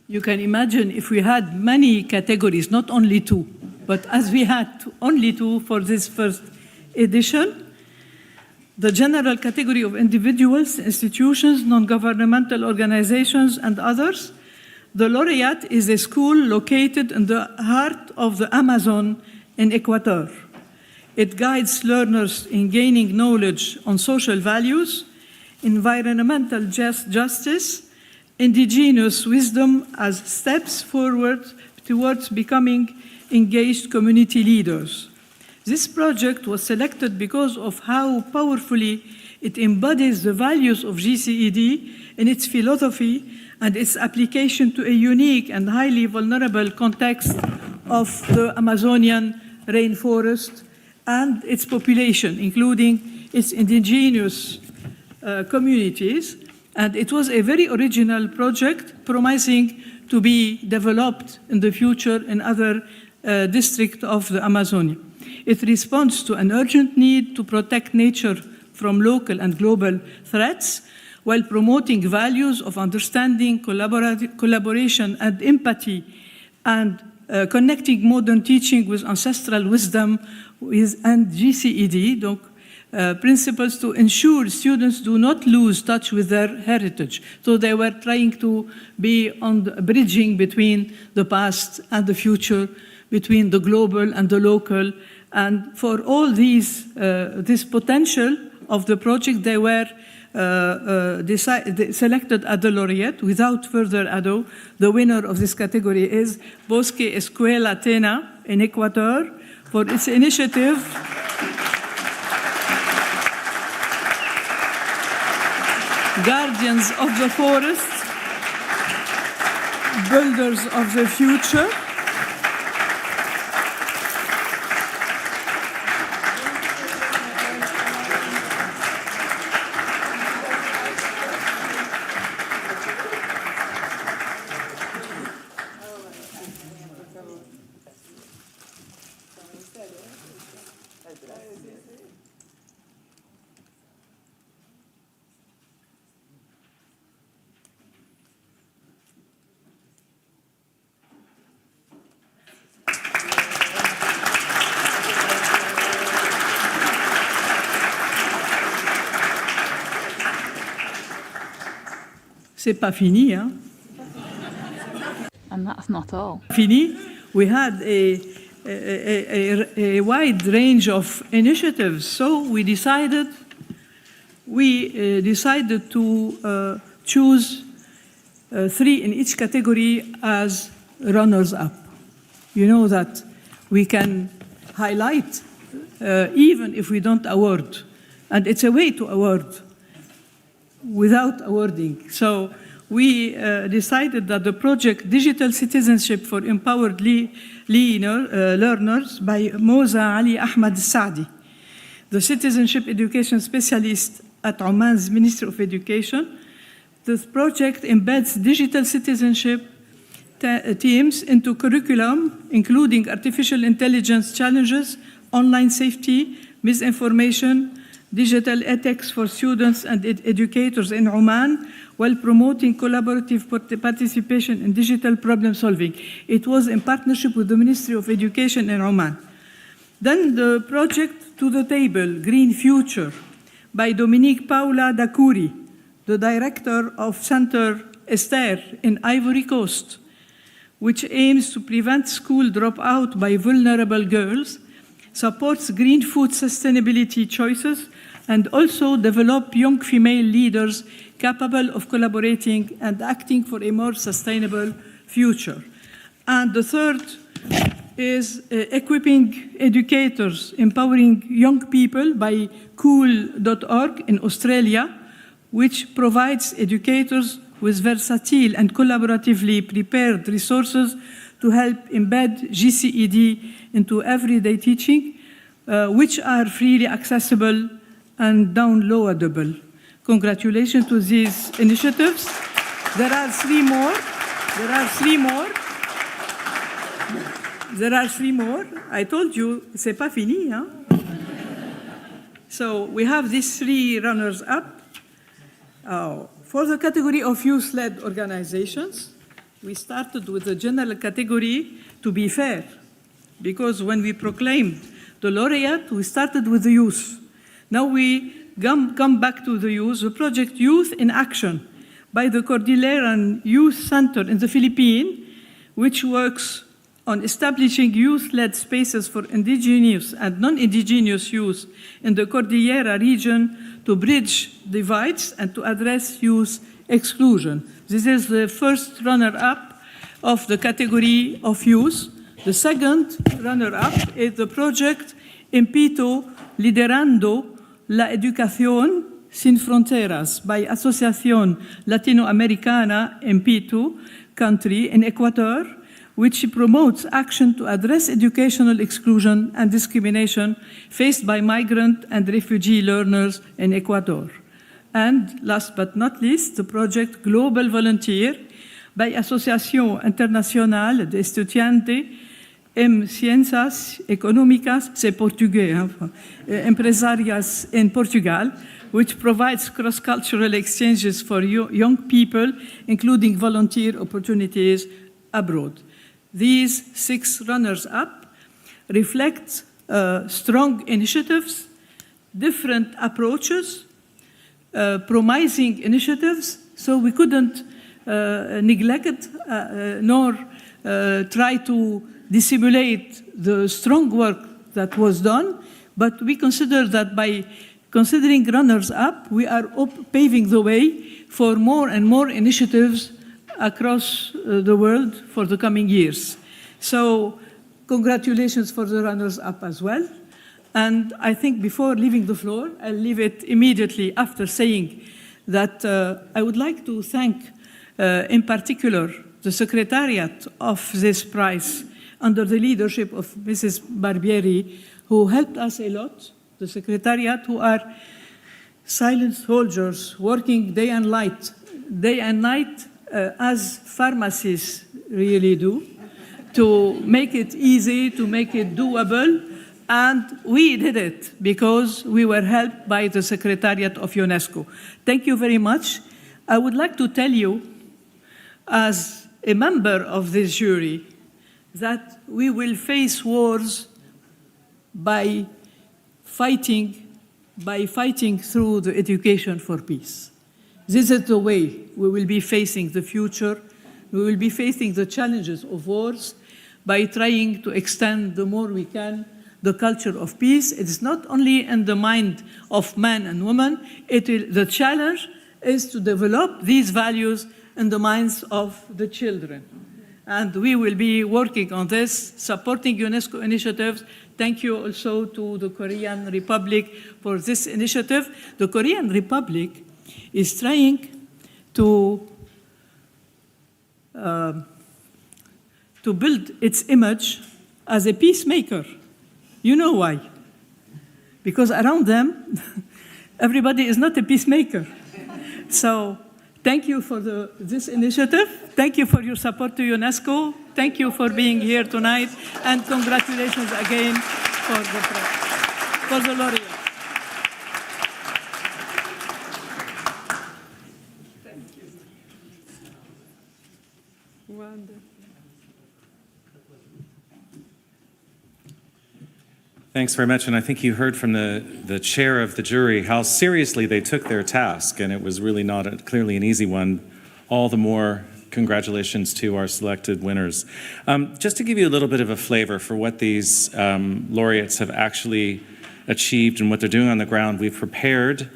You can imagine if we had many categories, not only two, but as we had only two for this first edition, the general category of individuals, institutions, non-governmental organizations, and others, the laureate is a school located in the heart of the Amazon in Ecuador. It guides learners in gaining knowledge on social values, environmental justice, indigenous wisdom as steps forward towards becoming engaged community leaders. This project was selected because of how powerfully it embodies the values of GCED in its philosophy and its application to a unique and highly vulnerable context of the Amazonian rainforest and its population, including its indigenous communities. And it was a very original project promising to be developed in the future in other district of the Amazonia. It responds to an urgent need to protect nature from local and global threats while promoting values of understanding, collaboration, and empathy, and connecting modern teaching with ancestral wisdom and GCED, donc, principles to ensure students do not lose touch with their heritage. So they were trying to be on the bridging between the past and the future, between the global and the local. And for all these, this potential of the project, they were selected as the laureate. Without further ado, the winner of this category is Bosque Escuela Tena in Ecuador for its initiative Guardians of the Forest, Builders of the Future. C'est pas fini, hein? And that's not all. Fini. We had a wide range of initiatives, so we decided to choose 3 in each category as runners-up. You know that we can highlight even if we don't award, and it's a way to award without awarding. So we decided that the project Digital Citizenship for Empowered Learners by Moza Ali Ahmad Saadi, the citizenship education specialist at Oman's Ministry of Education. This project embeds digital citizenship teams into curriculum, including artificial intelligence challenges, online safety, misinformation, digital ethics for students and educators in Oman, while promoting collaborative participation in digital problem solving. It was in partnership with the Ministry of Education in Oman. Then the project To the Table, Green Future, by Dominique Paula Dakouri, the director of Center Esther in Ivory Coast, which aims to prevent school dropout by vulnerable girls, supports green food sustainability choices, and also develop young female leaders capable of collaborating and acting for a more sustainable future. And the third is equipping educators, empowering young people by cool.org in Australia, which provides educators with versatile and collaboratively prepared resources to help embed GCED into everyday teaching, which are freely accessible and downloadable. Congratulations to these initiatives. There are 3 more. I told you, c'est pas fini, hein? So we have these 3 runners-up. For the category of youth-led organizations, we started with the general category to be fair, because when we proclaimed the laureate, we started with the youth. Now we come back to the youth. The project Youth in Action by the Cordilleran Youth Center in the Philippines, which works on establishing youth-led spaces for indigenous and non-indigenous youth in the Cordillera region to bridge divides and to address youth exclusion. This is the first runner-up of the category of youth. The second runner-up is the project Empito Liderando la Educación Sin Fronteras by Asociación Latinoamericana Empito country in Ecuador, which promotes action to address educational exclusion and discrimination faced by migrant and refugee learners in Ecuador. And last but not least, the project Global Volunteer by Asociación Internacional de Estudiantes en ciencias económicas, c'est portugais, empresarias in Portugal, which provides cross-cultural exchanges for young people, including volunteer opportunities abroad. These 6 runners-up reflect strong initiatives, different approaches, promising initiatives, so we couldn't neglect it nor try to dissimulate the strong work that was done, but we consider that by considering runners-up, we are paving the way for more and more initiatives across the world for the coming years. So congratulations for the runners-up as well. And I think before leaving the floor, I'll leave it immediately after saying that I would like to thank in particular the Secretariat of this prize under the leadership of Mrs. Barbieri, who helped us a lot, the Secretariat, who are silent soldiers working day and night as pharmacists really do, to make it easy, to make it doable. And we did it because we were helped by the Secretariat of UNESCO. Thank you very much. I would like to tell you, as a member of this jury, that we will face wars by fighting through the education for peace. This is the way we will be facing the future. We will be facing the challenges of wars by trying to extend the more we can the culture of peace. It is not only in the mind of man and woman. The challenge is to develop these values in the minds of the children. And we will be working on this, supporting UNESCO initiatives. Thank you also to the Korean Republic for this initiative. The Korean Republic is trying to build its image as a peacemaker. You know why? Because around them, everybody is not a peacemaker. So thank you for this initiative. Thank you for your support to UNESCO. Thank you for being here tonight. And congratulations again for the laureate. Thank you. Wonderful. Thanks very much. And I think you heard from the chair of the jury how seriously they took their task, and it was really not clearly an easy one. All the more congratulations to our selected winners. Just to give you a little bit of a flavor for what these laureates have actually achieved and what they're doing on the ground, we've prepared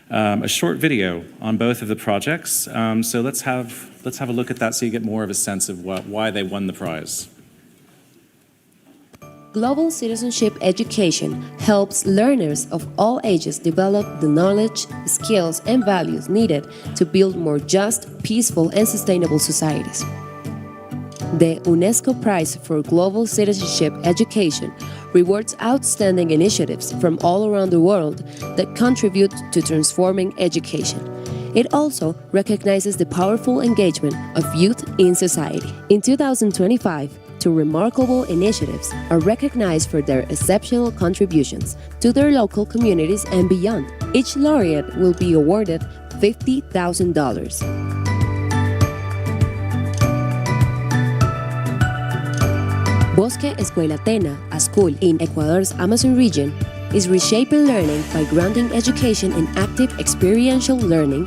a short video on both of the projects. So let's have a look at that so you get more of a sense of why they won the prize. Global citizenship education helps learners of all ages develop the knowledge, skills, and values needed to build more just, peaceful, and sustainable societies. The UNESCO Prize for Global Citizenship Education rewards outstanding initiatives from all around the world that contribute to transforming education. It also recognizes the powerful engagement of youth in society. In 2025, 2 remarkable initiatives are recognized for their exceptional contributions to their local communities and beyond. Each laureate will be awarded $50,000. Bosque Escuela Tena, a school in Ecuador's Amazon region, is reshaping learning by grounding education in active experiential learning,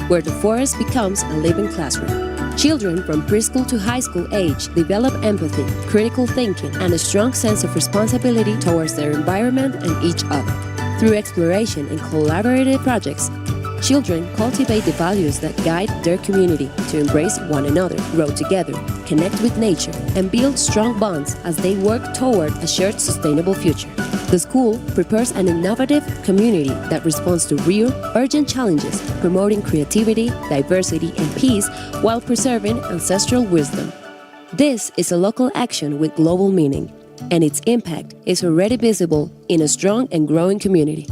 where the forest becomes a living classroom. Children from preschool to high school age develop empathy, critical thinking, and a strong sense of responsibility towards their environment and each other. Through exploration and collaborative projects, children cultivate the values that guide their community to embrace one another, grow together, connect with nature, and build strong bonds as they work toward a shared sustainable future. The school prepares an innovative community that responds to real, urgent challenges, promoting creativity, diversity, and peace while preserving ancestral wisdom. This is a local action with global meaning, and its impact is already visible in a strong and growing community.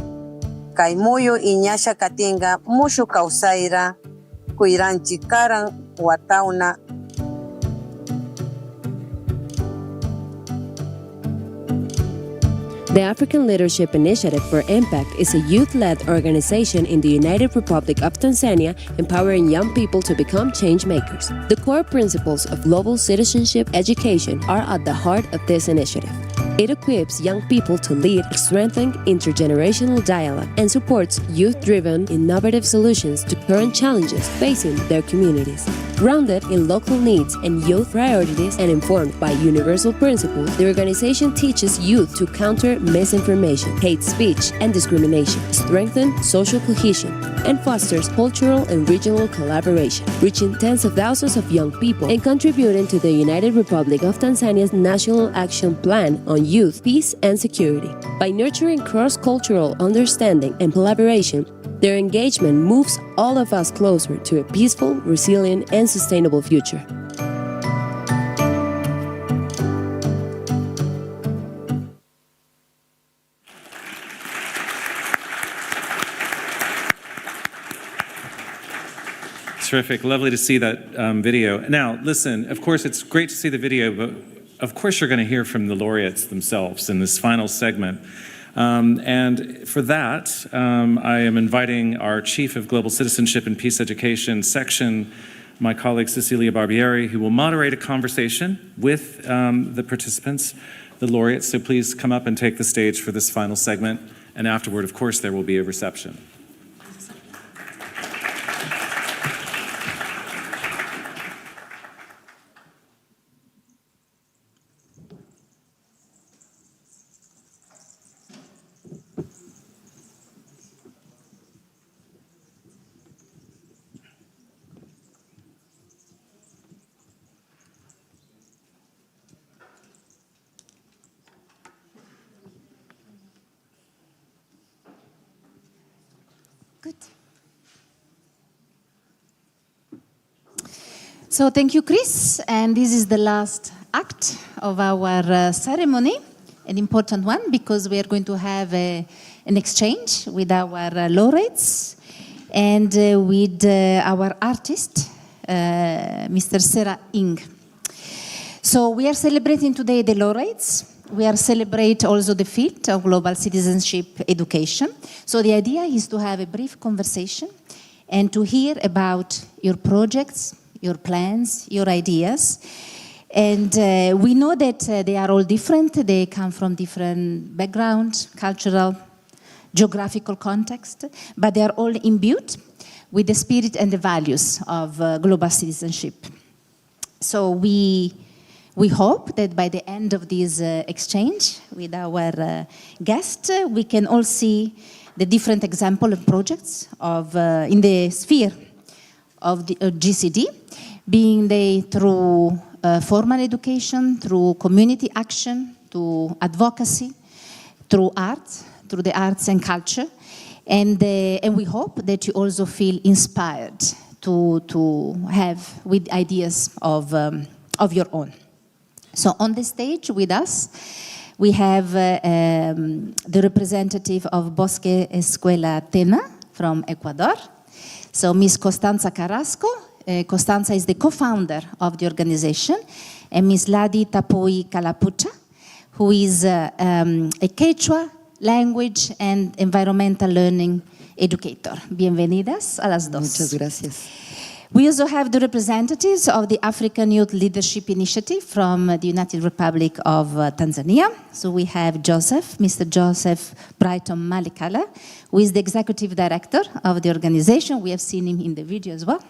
Kay muyo inyasha katinga mushu kausaira kuiranchi karang watauna. The African Leadership Initiative for Impact is a youth-led organization in the United Republic of Tanzania empowering young people to become change makers. The core principles of global citizenship education are at the heart of this initiative. It equips young people to lead, strengthen intergenerational dialogue, and supports youth-driven, innovative solutions to current challenges facing their communities. Grounded in local needs and youth priorities and informed by universal principles, the organization teaches youth to counter misinformation, hate speech, and discrimination, strengthen social cohesion, and fosters cultural and regional collaboration, reaching tens of thousands of young people and contributing to the United Republic of Tanzania's National Action Plan on Youth, Peace, and Security. By nurturing cross-cultural understanding and collaboration, their engagement moves all of us closer to a peaceful, resilient, and sustainable future. Terrific. Lovely to see that video. Now, listen, of course, it's great to see the video, but of course you're going to hear from the laureates themselves in this final segment. And for that, I am inviting our Chief of Global Citizenship and Peace Education section, my colleague Cecilia Barbieri, who will moderate a conversation with the participants, the laureates. So please come up and take the stage for this final segment. And afterward, of course, there will be a reception. Good. So thank you, Chris. And this is the last act of our ceremony, an important one because we are going to have an exchange with our laureates and with our artist, Mr. Sarah Ng. So we are celebrating today the laureates. We are celebrating also the field of global citizenship education. So the idea is to have a brief conversation and to hear about your projects, your plans, your ideas. And we know that they are all different. They come from different backgrounds, cultural, geographical context, but they are all imbued with the spirit and the values of global citizenship. So we hope that by the end of this exchange with our guests, we can all see the different examples of projects in the sphere of the GCD, being they through formal education, through community action, through advocacy, through art, through the arts and culture. And we hope that you also feel inspired to have with ideas of your own. So on the stage with us, we have the representative of Bosque Escuela Tena from Ecuador. So Ms. Constanza Carrasco. Constanza is the co-founder of the organization. And Ms. Ladi Tapoi Calapucha, who is a Quechua language and environmental learning educator. Bienvenidas a las dos. Muchas gracias. We also have the representatives of the African Youth Leadership Initiative from the United Republic of Tanzania. So we have Mr. Joseph Brighton Malikala, who is the executive director of the organization. We have seen him in the video as well.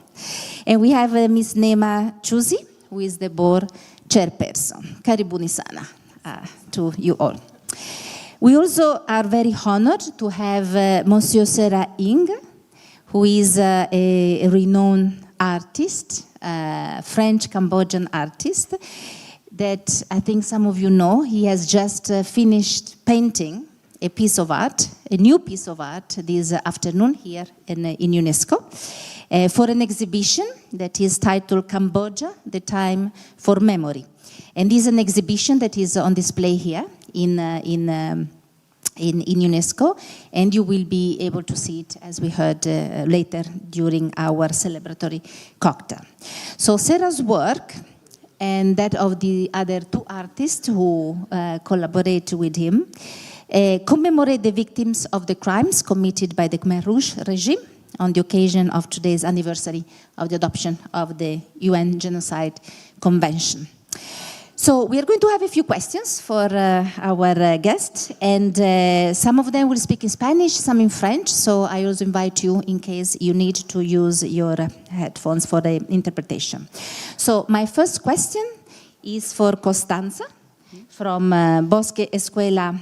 And we have Ms. Neema Chuzi, who is the board chairperson. Karibuni sana to you all. We also are very honored to have Monsieur Sarah Ng, who is a renowned artist, French-Cambodian artist, that I think some of you know. He has just finished painting a piece of art, a new piece of art this afternoon here in UNESCO, for an exhibition that is titled Cambodia, The Time for Memory. And this is an exhibition that is on display here in UNESCO, and you will be able to see it, as we heard later during our celebratory cocktail. So Sarah's work and that of the other two artists who collaborate with him commemorate the victims of the crimes committed by the Khmer Rouge regime on the occasion of today's anniversary of the adoption of the UN Genocide Convention. So we are going to have a few questions for our guests, and some of them will speak in Spanish, some in French, so I also invite you, in case you need to use your headphones for the interpretation. So my first question is for Costanza from Bosque Escuela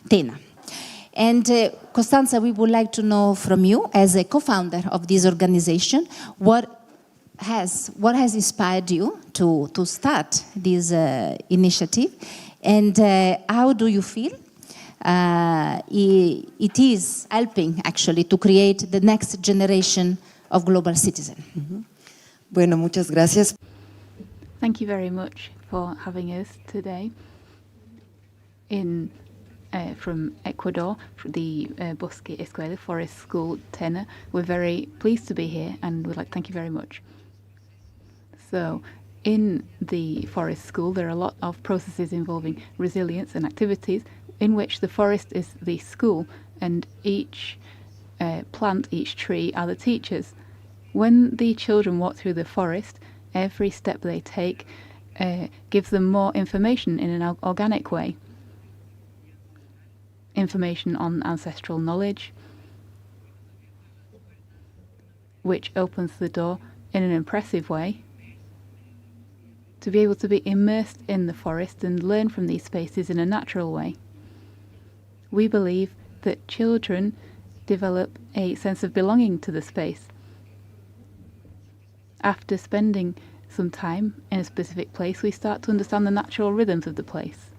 Tena. And Costanza, we would like to know from you, as a co-founder of this organization, what has inspired you to start this initiative, and how do you feel it is helping actually to create the next generation of global citizens? Bueno, muchas gracias. Thank you very much for having us today from Ecuador, the Bosque Escuela Forest School Tena. We're very pleased to be here, and we'd like to thank you very much. So, in the forest school, there are a lot of processes involving resilience and activities in which the forest is the school, and each plant, each tree are the teachers. When the children walk through the forest, every step they take gives them more information in an organic way. Information on ancestral knowledge, which opens the door in an impressive way to be able to be immersed in the forest and learn from these spaces in a natural way. We believe that children develop a sense of belonging to the space. After spending some time in a specific place, we start to understand the natural rhythms of the place.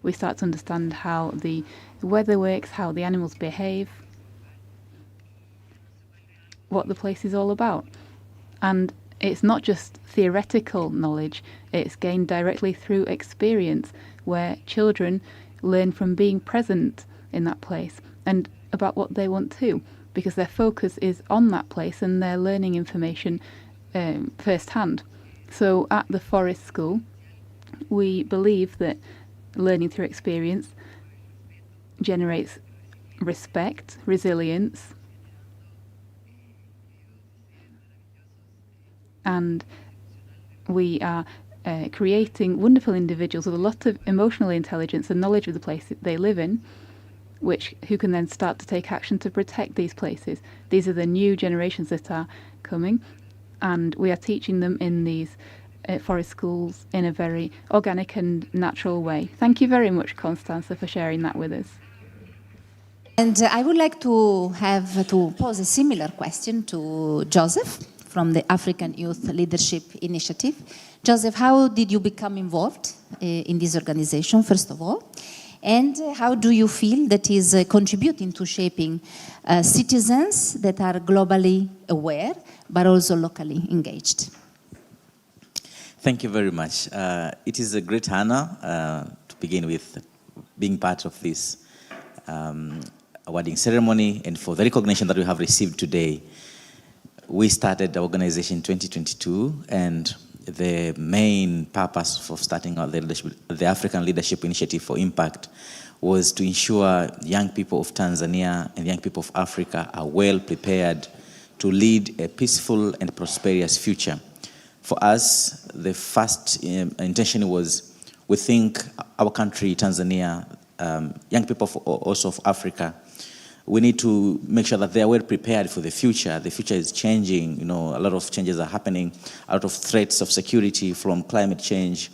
We start to understand how the weather works, how the animals behave, what the place is all about. And it's not just theoretical knowledge, it's gained directly through experience, where children learn from being present in that place and about what they want to, because their focus is on that place and they're learning information firsthand. So at the Forest School, we believe that learning through experience generates respect, resilience, and we are creating wonderful individuals with a lot of emotional intelligence and knowledge of the place that they live in, who can then start to take action to protect these places. These are the new generations that are coming, and we are teaching them in these forest schools in a very organic and natural way. Thank you very much, Constanza, for sharing that with us. And I would like to pose a similar question to Joseph from the African Youth Leadership Initiative. Joseph, how did you become involved in this organization, first of all? And how do you feel that is contributing to shaping citizens that are globally aware, but also locally engaged? Thank you very much. It is a great honor to begin with being part of this awarding ceremony and for the recognition that we have received today. We started the organization in 2022, and the main purpose for starting out the African Leadership Initiative for Impact was to ensure young people of Tanzania and young people of Africa are well prepared to lead a peaceful and prosperous future. For us, the first intention was, we think our country, Tanzania, young people also of Africa, we need to make sure that they are well prepared for the future. The future is changing, a lot of changes are happening, a lot of threats of security, from climate change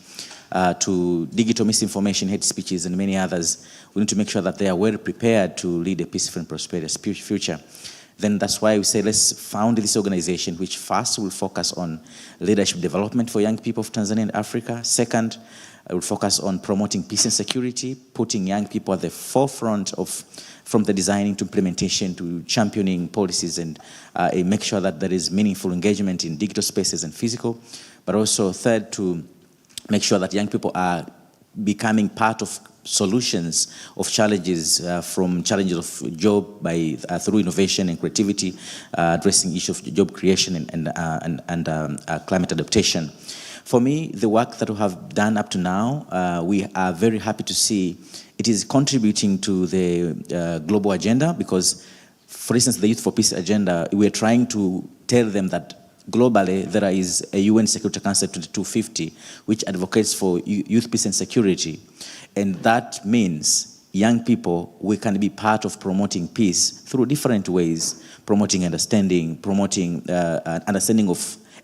to digital misinformation, hate speeches, and many others. We need to make sure that they are well prepared to lead a peaceful and prosperous future. Then that's why we say, let's found this organization, which first will focus on leadership development for young people of Tanzania and Africa. Second, I will focus on promoting peace and security, putting young people at the forefront from the designing to implementation to championing policies, and make sure that there is meaningful engagement in digital spaces and physical. But also, third, to make sure that young people are becoming part of solutions of challenges, from challenges of job through innovation and creativity, addressing issues of job creation and climate adaptation. For me, the work that we have done up to now, we are very happy to see it is contributing to the global agenda because, for instance, the Youth for Peace agenda, we're trying to tell them that globally there is a UN Security Council 2250 which advocates for youth peace and security. And that means young people, we can be part of promoting peace through different ways, promoting understanding, promoting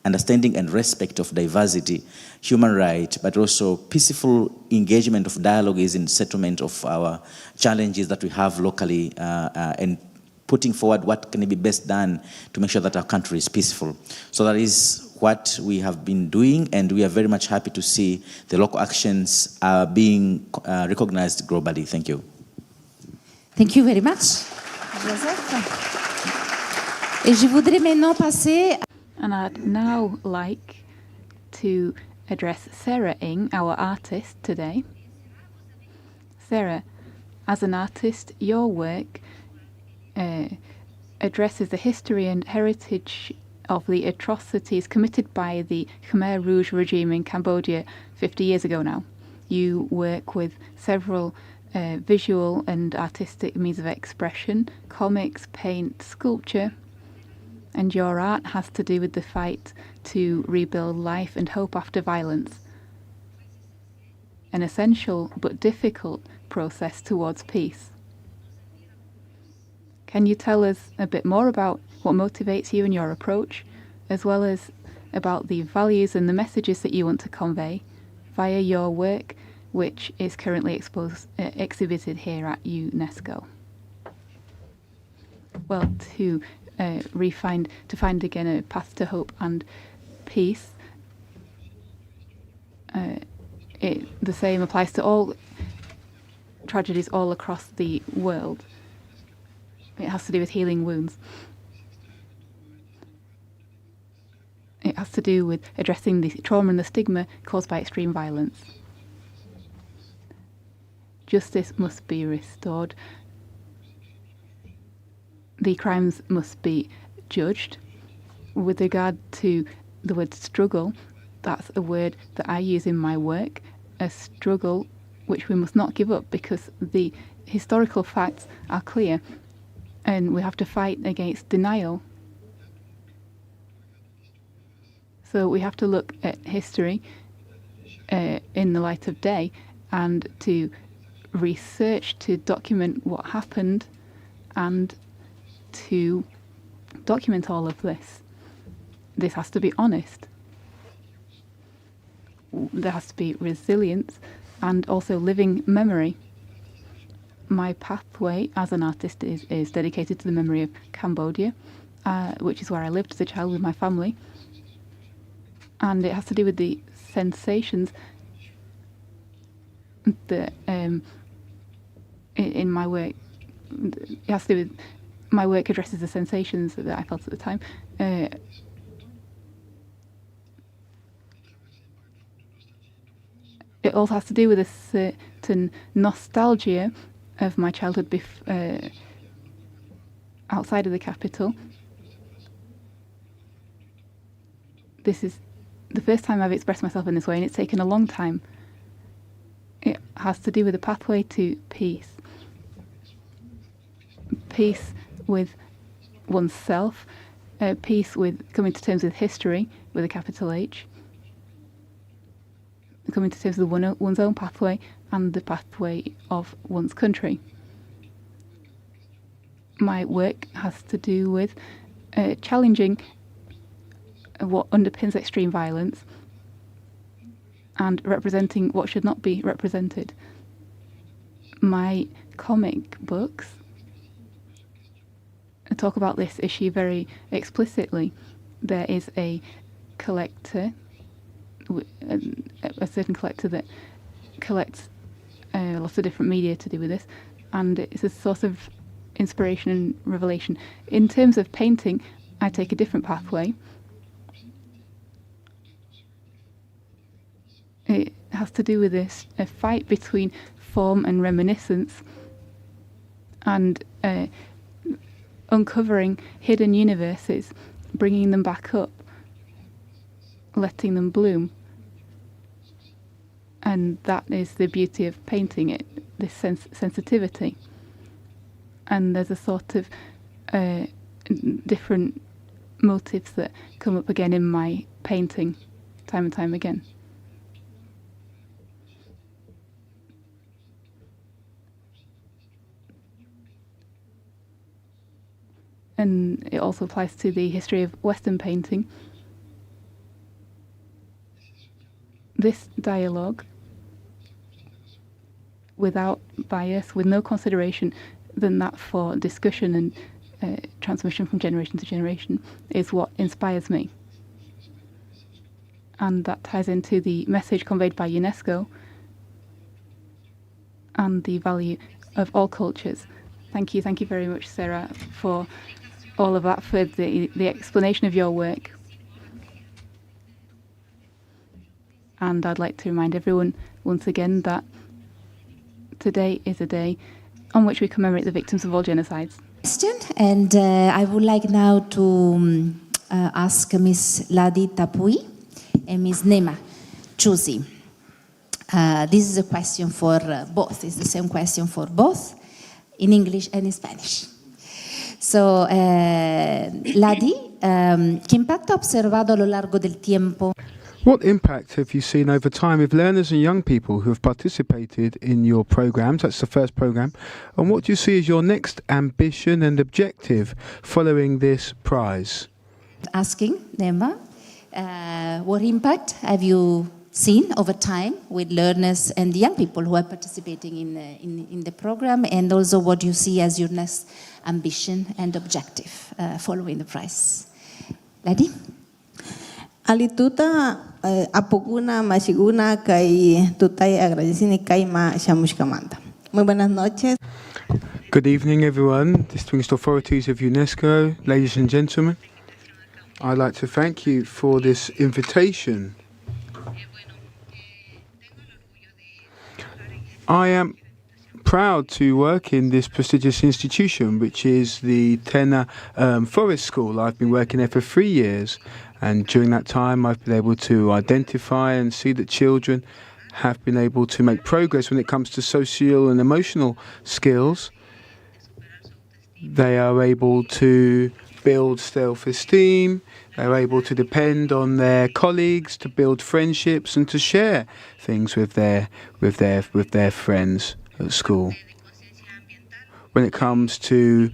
understanding and respect of diversity, human rights, but also peaceful engagement of dialogue is in settlement of our challenges that we have locally and putting forward what can be best done to make sure that our country is peaceful. So that is what we have been doing, and we are very much happy to see the local actions are being recognized globally. Thank you. Thank you very much, Joseph. Et je voudrais maintenant passer. And I'd now like to address Sarah Ng, our artist today. Sarah, as an artist, your work addresses the history and heritage of the atrocities committed by the Khmer Rouge regime in Cambodia 50 years ago now. You work with several visual and artistic means of expression, comics, paint, sculpture, and your art has to do with the fight to rebuild life and hope after violence. An essential but difficult process towards peace. Can you tell us a bit more about what motivates you in your approach, as well as about the values and the messages that you want to convey via your work, which is currently exhibited here at UNESCO? Well, to find again a path to hope and peace. The same applies to all tragedies all across the world. It has to do with healing wounds. It has to do with addressing the trauma and the stigma caused by extreme violence. Justice must be restored. The crimes must be judged. With regard to the word struggle, that's a word that I use in my work, a struggle which we must not give up because the historical facts are clear and we have to fight against denial. So we have to look at history in the light of day and to research, to document what happened and to document all of this. This has to be honest. There has to be resilience and also living memory. My pathway as an artist is dedicated to the memory of Cambodia, which is where I lived as a child with my family. And it has to do with the sensations that in my work, it has to do with my work addresses the sensations that I felt at the time. It also has to do with a certain nostalgia of my childhood outside of the capital. This is the first time I've expressed myself in this way, and it's taken a long time. It has to do with a pathway to peace. Peace with oneself, peace with coming to terms with history, with a capital H, coming to terms with one's own pathway and the pathway of one's country. My work has to do with challenging what underpins extreme violence and representing what should not be represented. My comic books talk about this issue very explicitly. There is a collector, a certain collector that collects lots of different media to do with this, and it's a source of inspiration and revelation. In terms of painting, I take a different pathway. It has to do with this, a fight between form and reminiscence, and uncovering hidden universes, bringing them back up, letting them bloom. And that is the beauty of painting it, this sensitivity. And there's a sort of different motifs that come up again in my painting time and time again. And it also applies to the history of Western painting. This dialogue, without bias, with no consideration than that for discussion and transmission from generation to generation, is what inspires me. And that ties into the message conveyed by UNESCO and the value of all cultures. Thank you very much, Sarah, for all of that, for the explanation of your work. And I'd like to remind everyone once again that today is a day on which we commemorate the victims of all genocides. And I would like now to ask Ms. Ladi Tapui and Ms. Nema Chuzi. This is a question for both. It's the same question for both, in English and in Spanish. So, Ladi, ¿qué impacto ha observado a lo largo del tiempo? What impact have you seen over time with learners and young people who have participated in your programs? That's the first program. And what do you see as your next ambition and objective following this prize? Asking Nema, what impact have you seen over time with learners and young people who are participating in the program, and also what you see as your next ambition and objective following the prize? Ladi? Alituta apoguna masiguna kay tutay agradecini kay ma shamushkamanta. Muy buenas noches. Good evening, everyone. Distinguished authorities of UNESCO, ladies and gentlemen. I'd like to thank you for this invitation. I am proud to work in this prestigious institution, which is the Tena Forest School. I've been working there for 3 years, and during that time I've been able to identify and see that children have been able to make progress when it comes to social and emotional skills. They are able to build self-esteem, they're able to depend on their colleagues, to build friendships and to share things with their friends at school. When it comes to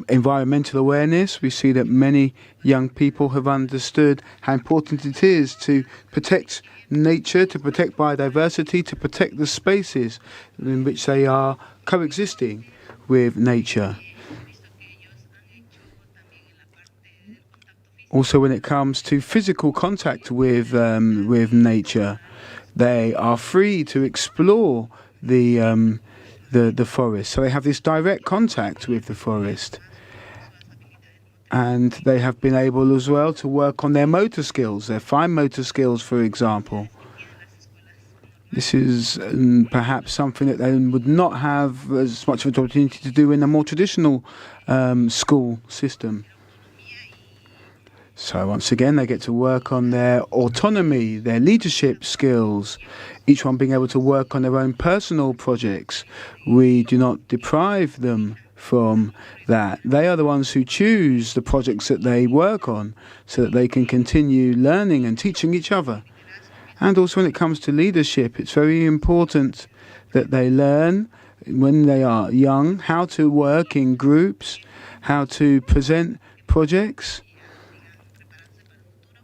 environmental awareness, we see that many young people have understood how important it is to protect nature, to protect biodiversity, to protect the spaces in which they are coexisting with nature. Also, when it comes to physical contact with nature, they are free to explore the forest. So they have this direct contact with the forest. And they have been able as well to work on their motor skills, their fine motor skills, for example. This is perhaps something that they would not have as much of an opportunity to do in a more traditional school system. So once again, they get to work on their autonomy, their leadership skills, each one being able to work on their own personal projects. We do not deprive them from that. They are the ones who choose the projects that they work on so that they can continue learning and teaching each other. And also when it comes to leadership, it's very important that they learn when they are young how to work in groups, how to present projects,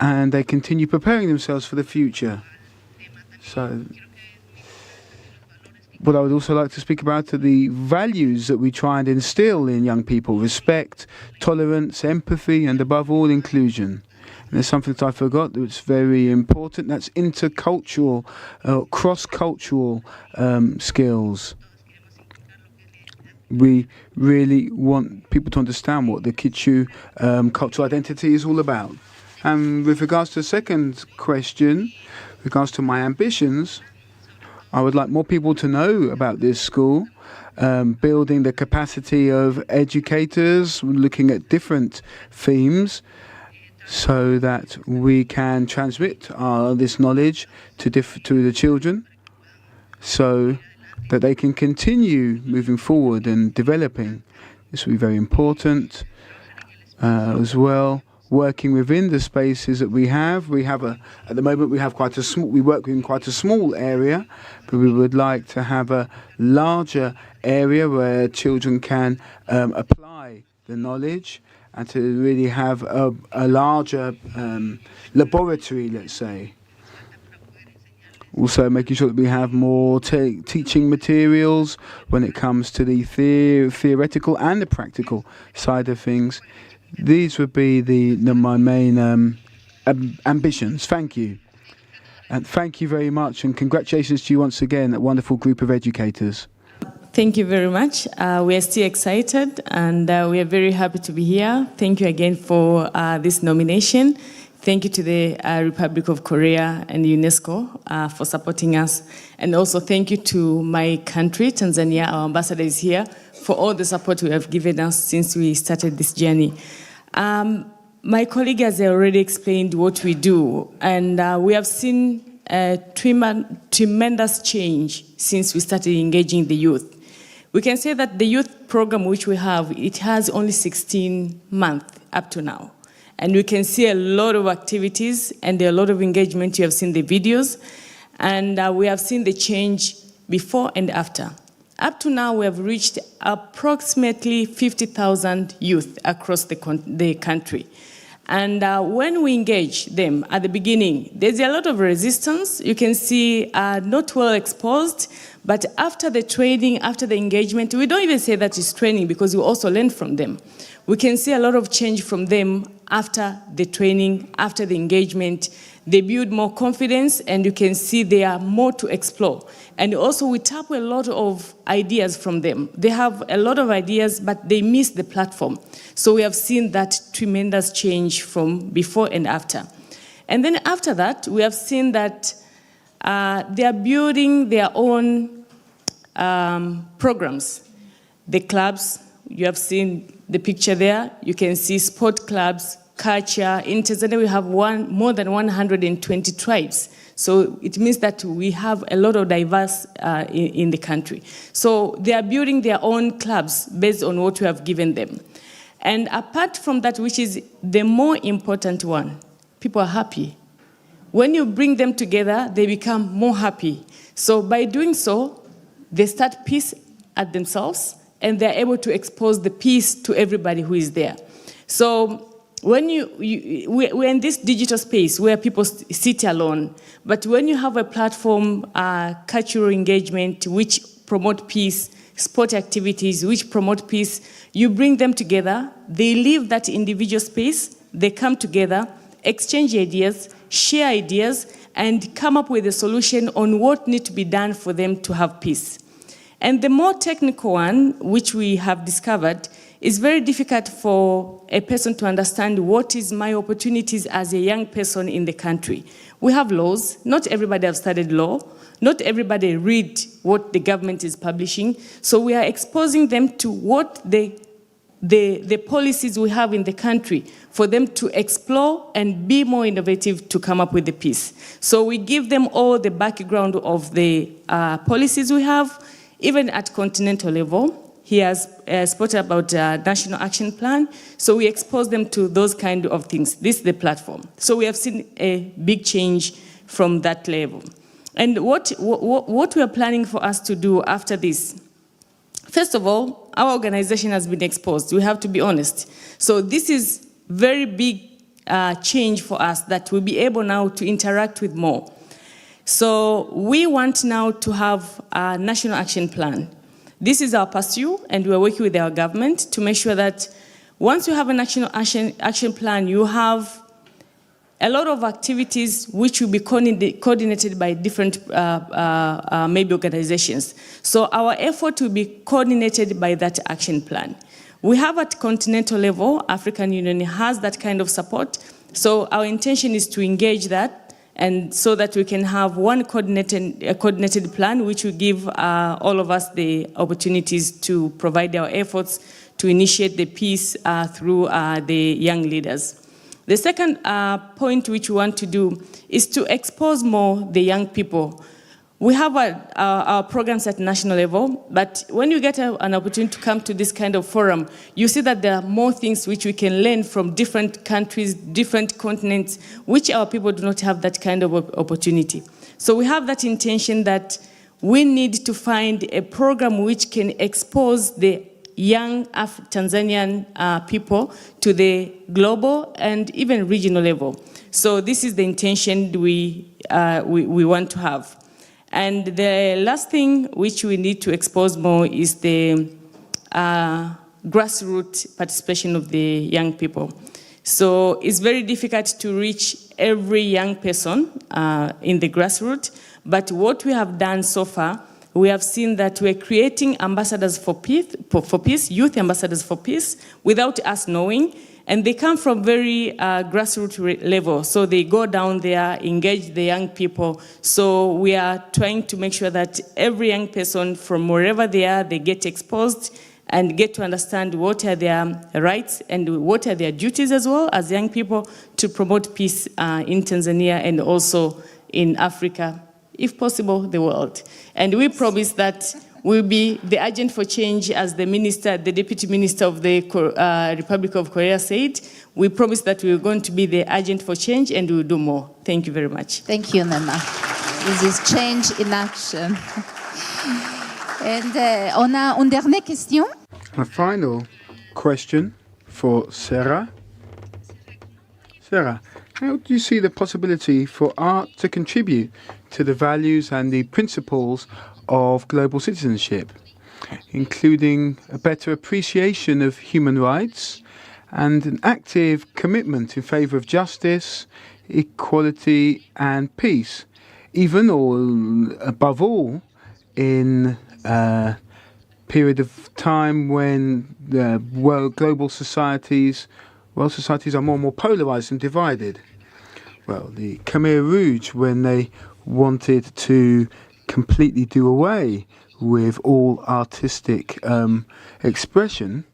and they continue preparing themselves for the future. So, what I would also like to speak about are the values that we try and instill in young people: respect, tolerance, empathy, and above all, inclusion. And there's something that I forgot that's very important. That's intercultural, cross-cultural skills. We really want people to understand what the Kichu cultural identity is all about. And with regards to the second question, with regards to my ambitions, I would like more people to know about this school, building the capacity of educators, looking at different themes, so that we can transmit this knowledge to the children, so that they can continue moving forward and developing. This will be very important as well. Working within the spaces that we have. At the moment we have we work in quite a small area, but we would like to have a larger area where children can apply the knowledge and to really have a larger laboratory, let's say. Also making sure that we have more teaching materials when it comes to the theoretical and the practical side of things. These would be my main ambitions. Thank you. And thank you very much, and congratulations to you once again, a wonderful group of educators. Thank you very much. We are still excited, and we are very happy to be here. Thank you again for this nomination. Thank you to the Republic of Korea and UNESCO for supporting us. And also thank you to my country, Tanzania. Our ambassador is here, for all the support we have given us since we started this journey. My colleague has already explained what we do, and we have seen a tremendous change since we started engaging the youth. We can say that the youth program which we have, it has only 16 months up to now. And we can see a lot of activities and a lot of engagement. You have seen the videos, and we have seen the change before and after. Up to now, we have reached approximately 50,000 youth across the country. And when we engage them at the beginning, there's a lot of resistance. You can see not well exposed, but after the training, after the engagement, we don't even say that it's training because we also learn from them. We can see a lot of change from them after the training, after the engagement. They build more confidence, and you can see there are more to explore. And also we tap a lot of ideas from them. They have a lot of ideas, but they miss the platform. So we have seen that tremendous change from before and after. And then after that, we have seen that they are building their own programs. The clubs, you have seen the picture there. You can see sport clubs, culture. In Tanzania, we have more than 120 tribes. So it means that we have a lot of diverse in the country. So they are building their own clubs based on what we have given them. And apart from that, which is the more important one, people are happy. When you bring them together, they become more happy. So by doing so, they start peace at themselves, and they're able to expose the peace to everybody who is there. So when we're in this digital space where people sit alone, but when you have a platform, cultural engagement, which promote peace, sport activities, which promote peace, you bring them together, they leave that individual space, they come together, exchange ideas, share ideas, and come up with a solution on what needs to be done for them to have peace. And the more technical one, which we have discovered, is very difficult for a person to understand what is my opportunities as a young person in the country. We have laws. Not everybody has studied law. Not everybody read what the government is publishing. So we are exposing them to what the policies we have in the country for them to explore and be more innovative to come up with the peace. So we give them all the background of the policies we have, even at continental level. He has spoken about National Action Plan, so we expose them to those kind of things. This is the platform. So we have seen a big change from that level. And what we are planning for us to do after this, first of all, our organization has been exposed. We have to be honest. So this is very big change for us that we'll be able now to interact with more. So we want now to have a National Action Plan. This is our pursuit, and we're working with our government to make sure that once you have a National Action Plan, you have a lot of activities which will be coordinated by different maybe organizations. So our effort will be coordinated by that action plan. We have at continental level, African Union has that kind of support. So our intention is to engage that, and so that we can have one coordinated plan which will give all of us the opportunities to provide our efforts to initiate the peace through the young leaders. The second point which we want to do is to expose more the young people. We have our programs at national level, but when you get an opportunity to come to this kind of forum, you see that there are more things which we can learn from different countries, different continents, which our people do not have that kind of opportunity. So we have that intention that we need to find a program which can expose the young Tanzanian people to the global and even regional level. So this is the intention we want to have. And the last thing which we need to expose more is the grassroots participation of the young people. So it's very difficult to reach every young person in the grassroots, but what we have done so far, we have seen that we're creating ambassadors for peace, youth ambassadors for peace, without us knowing. And they come from very grassroots level. So they go down there, engage the young people. So we are trying to make sure that every young person from wherever they are, they get exposed and get to understand what are their rights and what are their duties as well as young people to promote peace in Tanzania and also in Africa, if possible, the world. And we promise that we'll be the agent for change, as the deputy minister of the Republic of Korea said. We promise that we're going to be the agent for change and we'll do more. Thank you very much. Thank you, Nema. This is change in action. And on a une dernière question. A final question for Sarah. Sarah, how do you see the possibility for art to contribute to the values and the principles of global citizenship, including a better appreciation of human rights and an active commitment in favour of justice, equality and peace, even or above all in a period of time when the global societies are more and more polarised and divided? Well, the Khmer Rouge, when they wanted to completely do away with all artistic expression,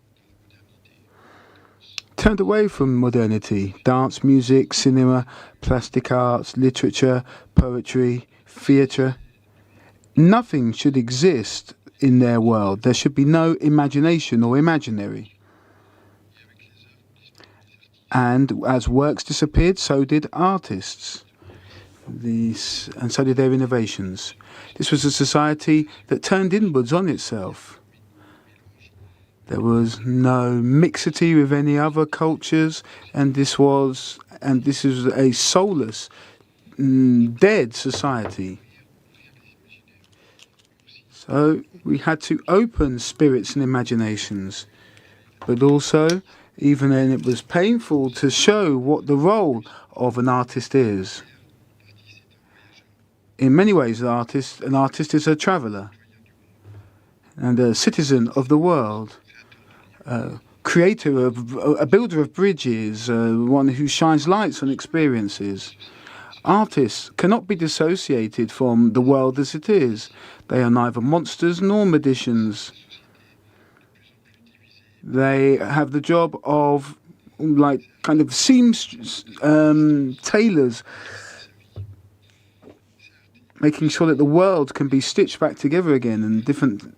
turned away from modernity, dance, music, cinema, plastic arts, literature, poetry, theatre. Nothing should exist in their world. There should be no imagination or imaginary. And as works disappeared, so did artists. And so did their innovations. This was a society that turned inwards on itself. There was no mixity with any other cultures, and this was a soulless, dead society. So we had to open spirits and imaginations, but also, even then, it was painful to show what the role of an artist is. In many ways, an artist is a traveller and a citizen of the world, a builder of bridges, one who shines lights on experiences. Artists cannot be dissociated from the world as it is. They are neither monsters nor magicians. They have the job of seamsters, tailors, making sure that the world can be stitched back together again and different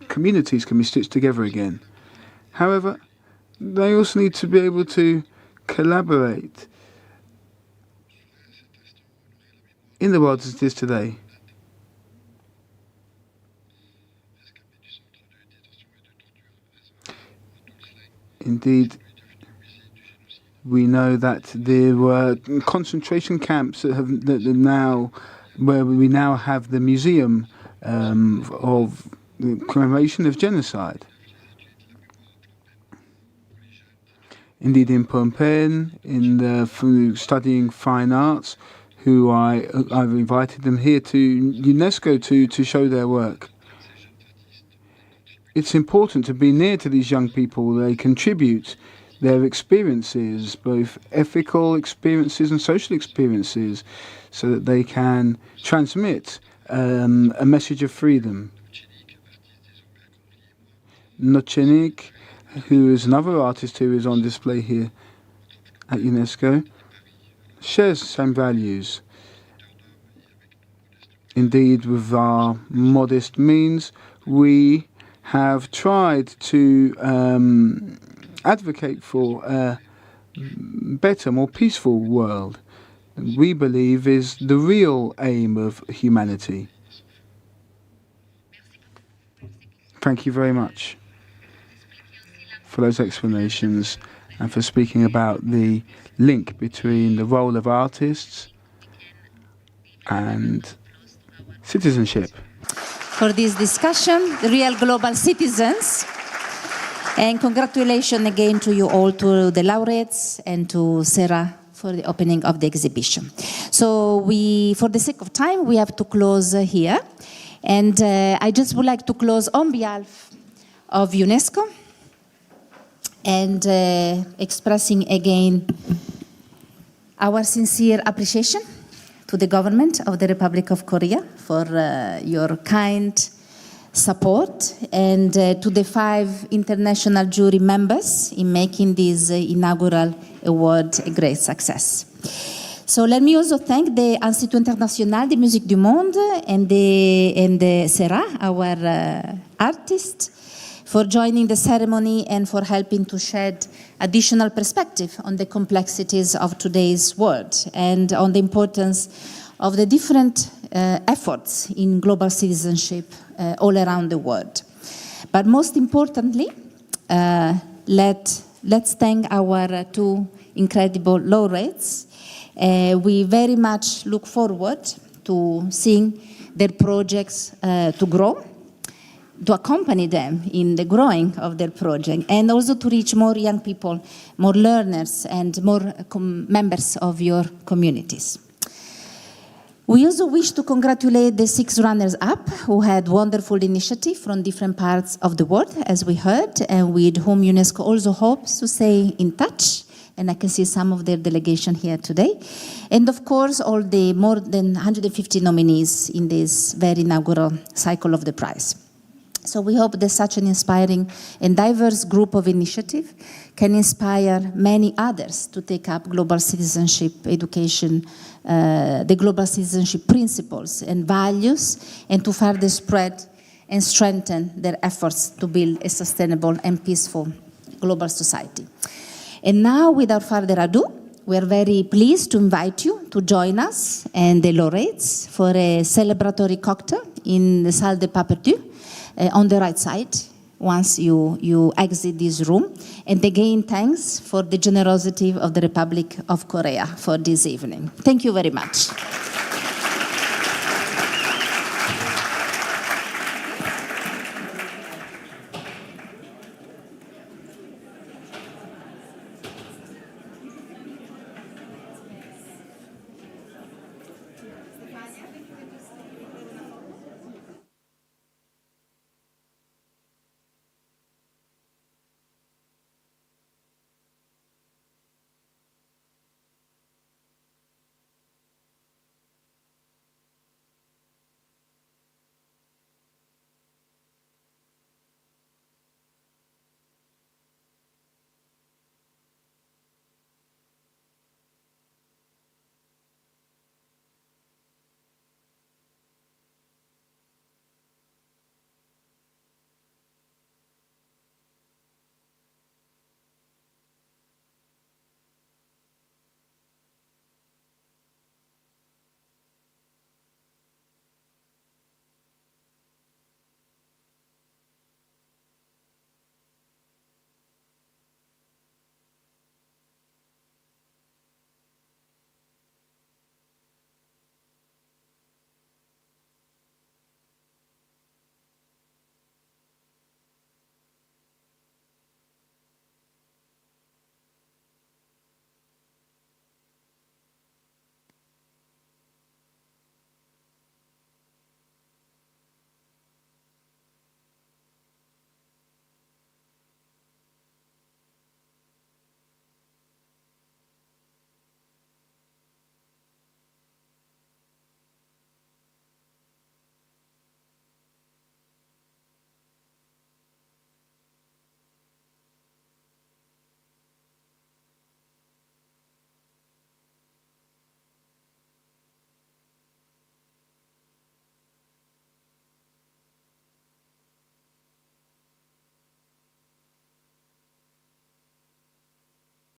communities can be stitched together again. However, they also need to be able to collaborate in the world as it is today. Indeed, we know that there were concentration camps where we now have the museum of the commemoration of genocide. Indeed, in Phnom Penh, studying fine arts, I've invited them here to UNESCO to show their work. It's important to be near to these young people. They contribute their experiences, both ethical experiences and social experiences, so that they can transmit a message of freedom. Nochenik, who is another artist who is on display here, at UNESCO shares the same values. Indeed, with our modest means, we have tried to advocate for a better, more peaceful world. We believe is the real aim of humanity. Thank you very much for those explanations and for speaking about the link between the role of artists and citizenship. For this discussion, the real global citizens. And congratulations again to you all, to the laureates and to Sarah for the opening of the exhibition. So for the sake of time, we have to close here. And I just would like to close on behalf of UNESCO and expressing again our sincere appreciation to the government of the Republic of Korea for your kind support, and to the 5 international jury members in making this inaugural award a great success. So let me also thank the Institut International de Musique du Monde and Sarah, our artist, for joining the ceremony and for helping to shed additional perspective on the complexities of today's world and on the importance of the different efforts in global citizenship all around the world. But most importantly, let's thank our 2 incredible laureates. We very much look forward to seeing their projects to grow, to accompany them in the growing of their project, and also to reach more young people, more learners, and more members of your communities. We also wish to congratulate the 6 runners-up who had wonderful initiative from different parts of the world, as we heard, and with whom UNESCO also hopes to stay in touch. And I can see some of their delegation here today. And of course, all the more than 150 nominees in this very inaugural cycle of the prize. So we hope that such an inspiring and diverse group of initiative can inspire many others to take up global citizenship education, the global citizenship principles and values, and to further spread and strengthen their efforts to build a sustainable and peaceful global society. And now, without further ado, we are very pleased to invite you to join us and the laureates for a celebratory cocktail in the Salle de Papertu on the right side once you exit this room. And again, thanks for the generosity of the Republic of Korea for this evening. Thank you very much.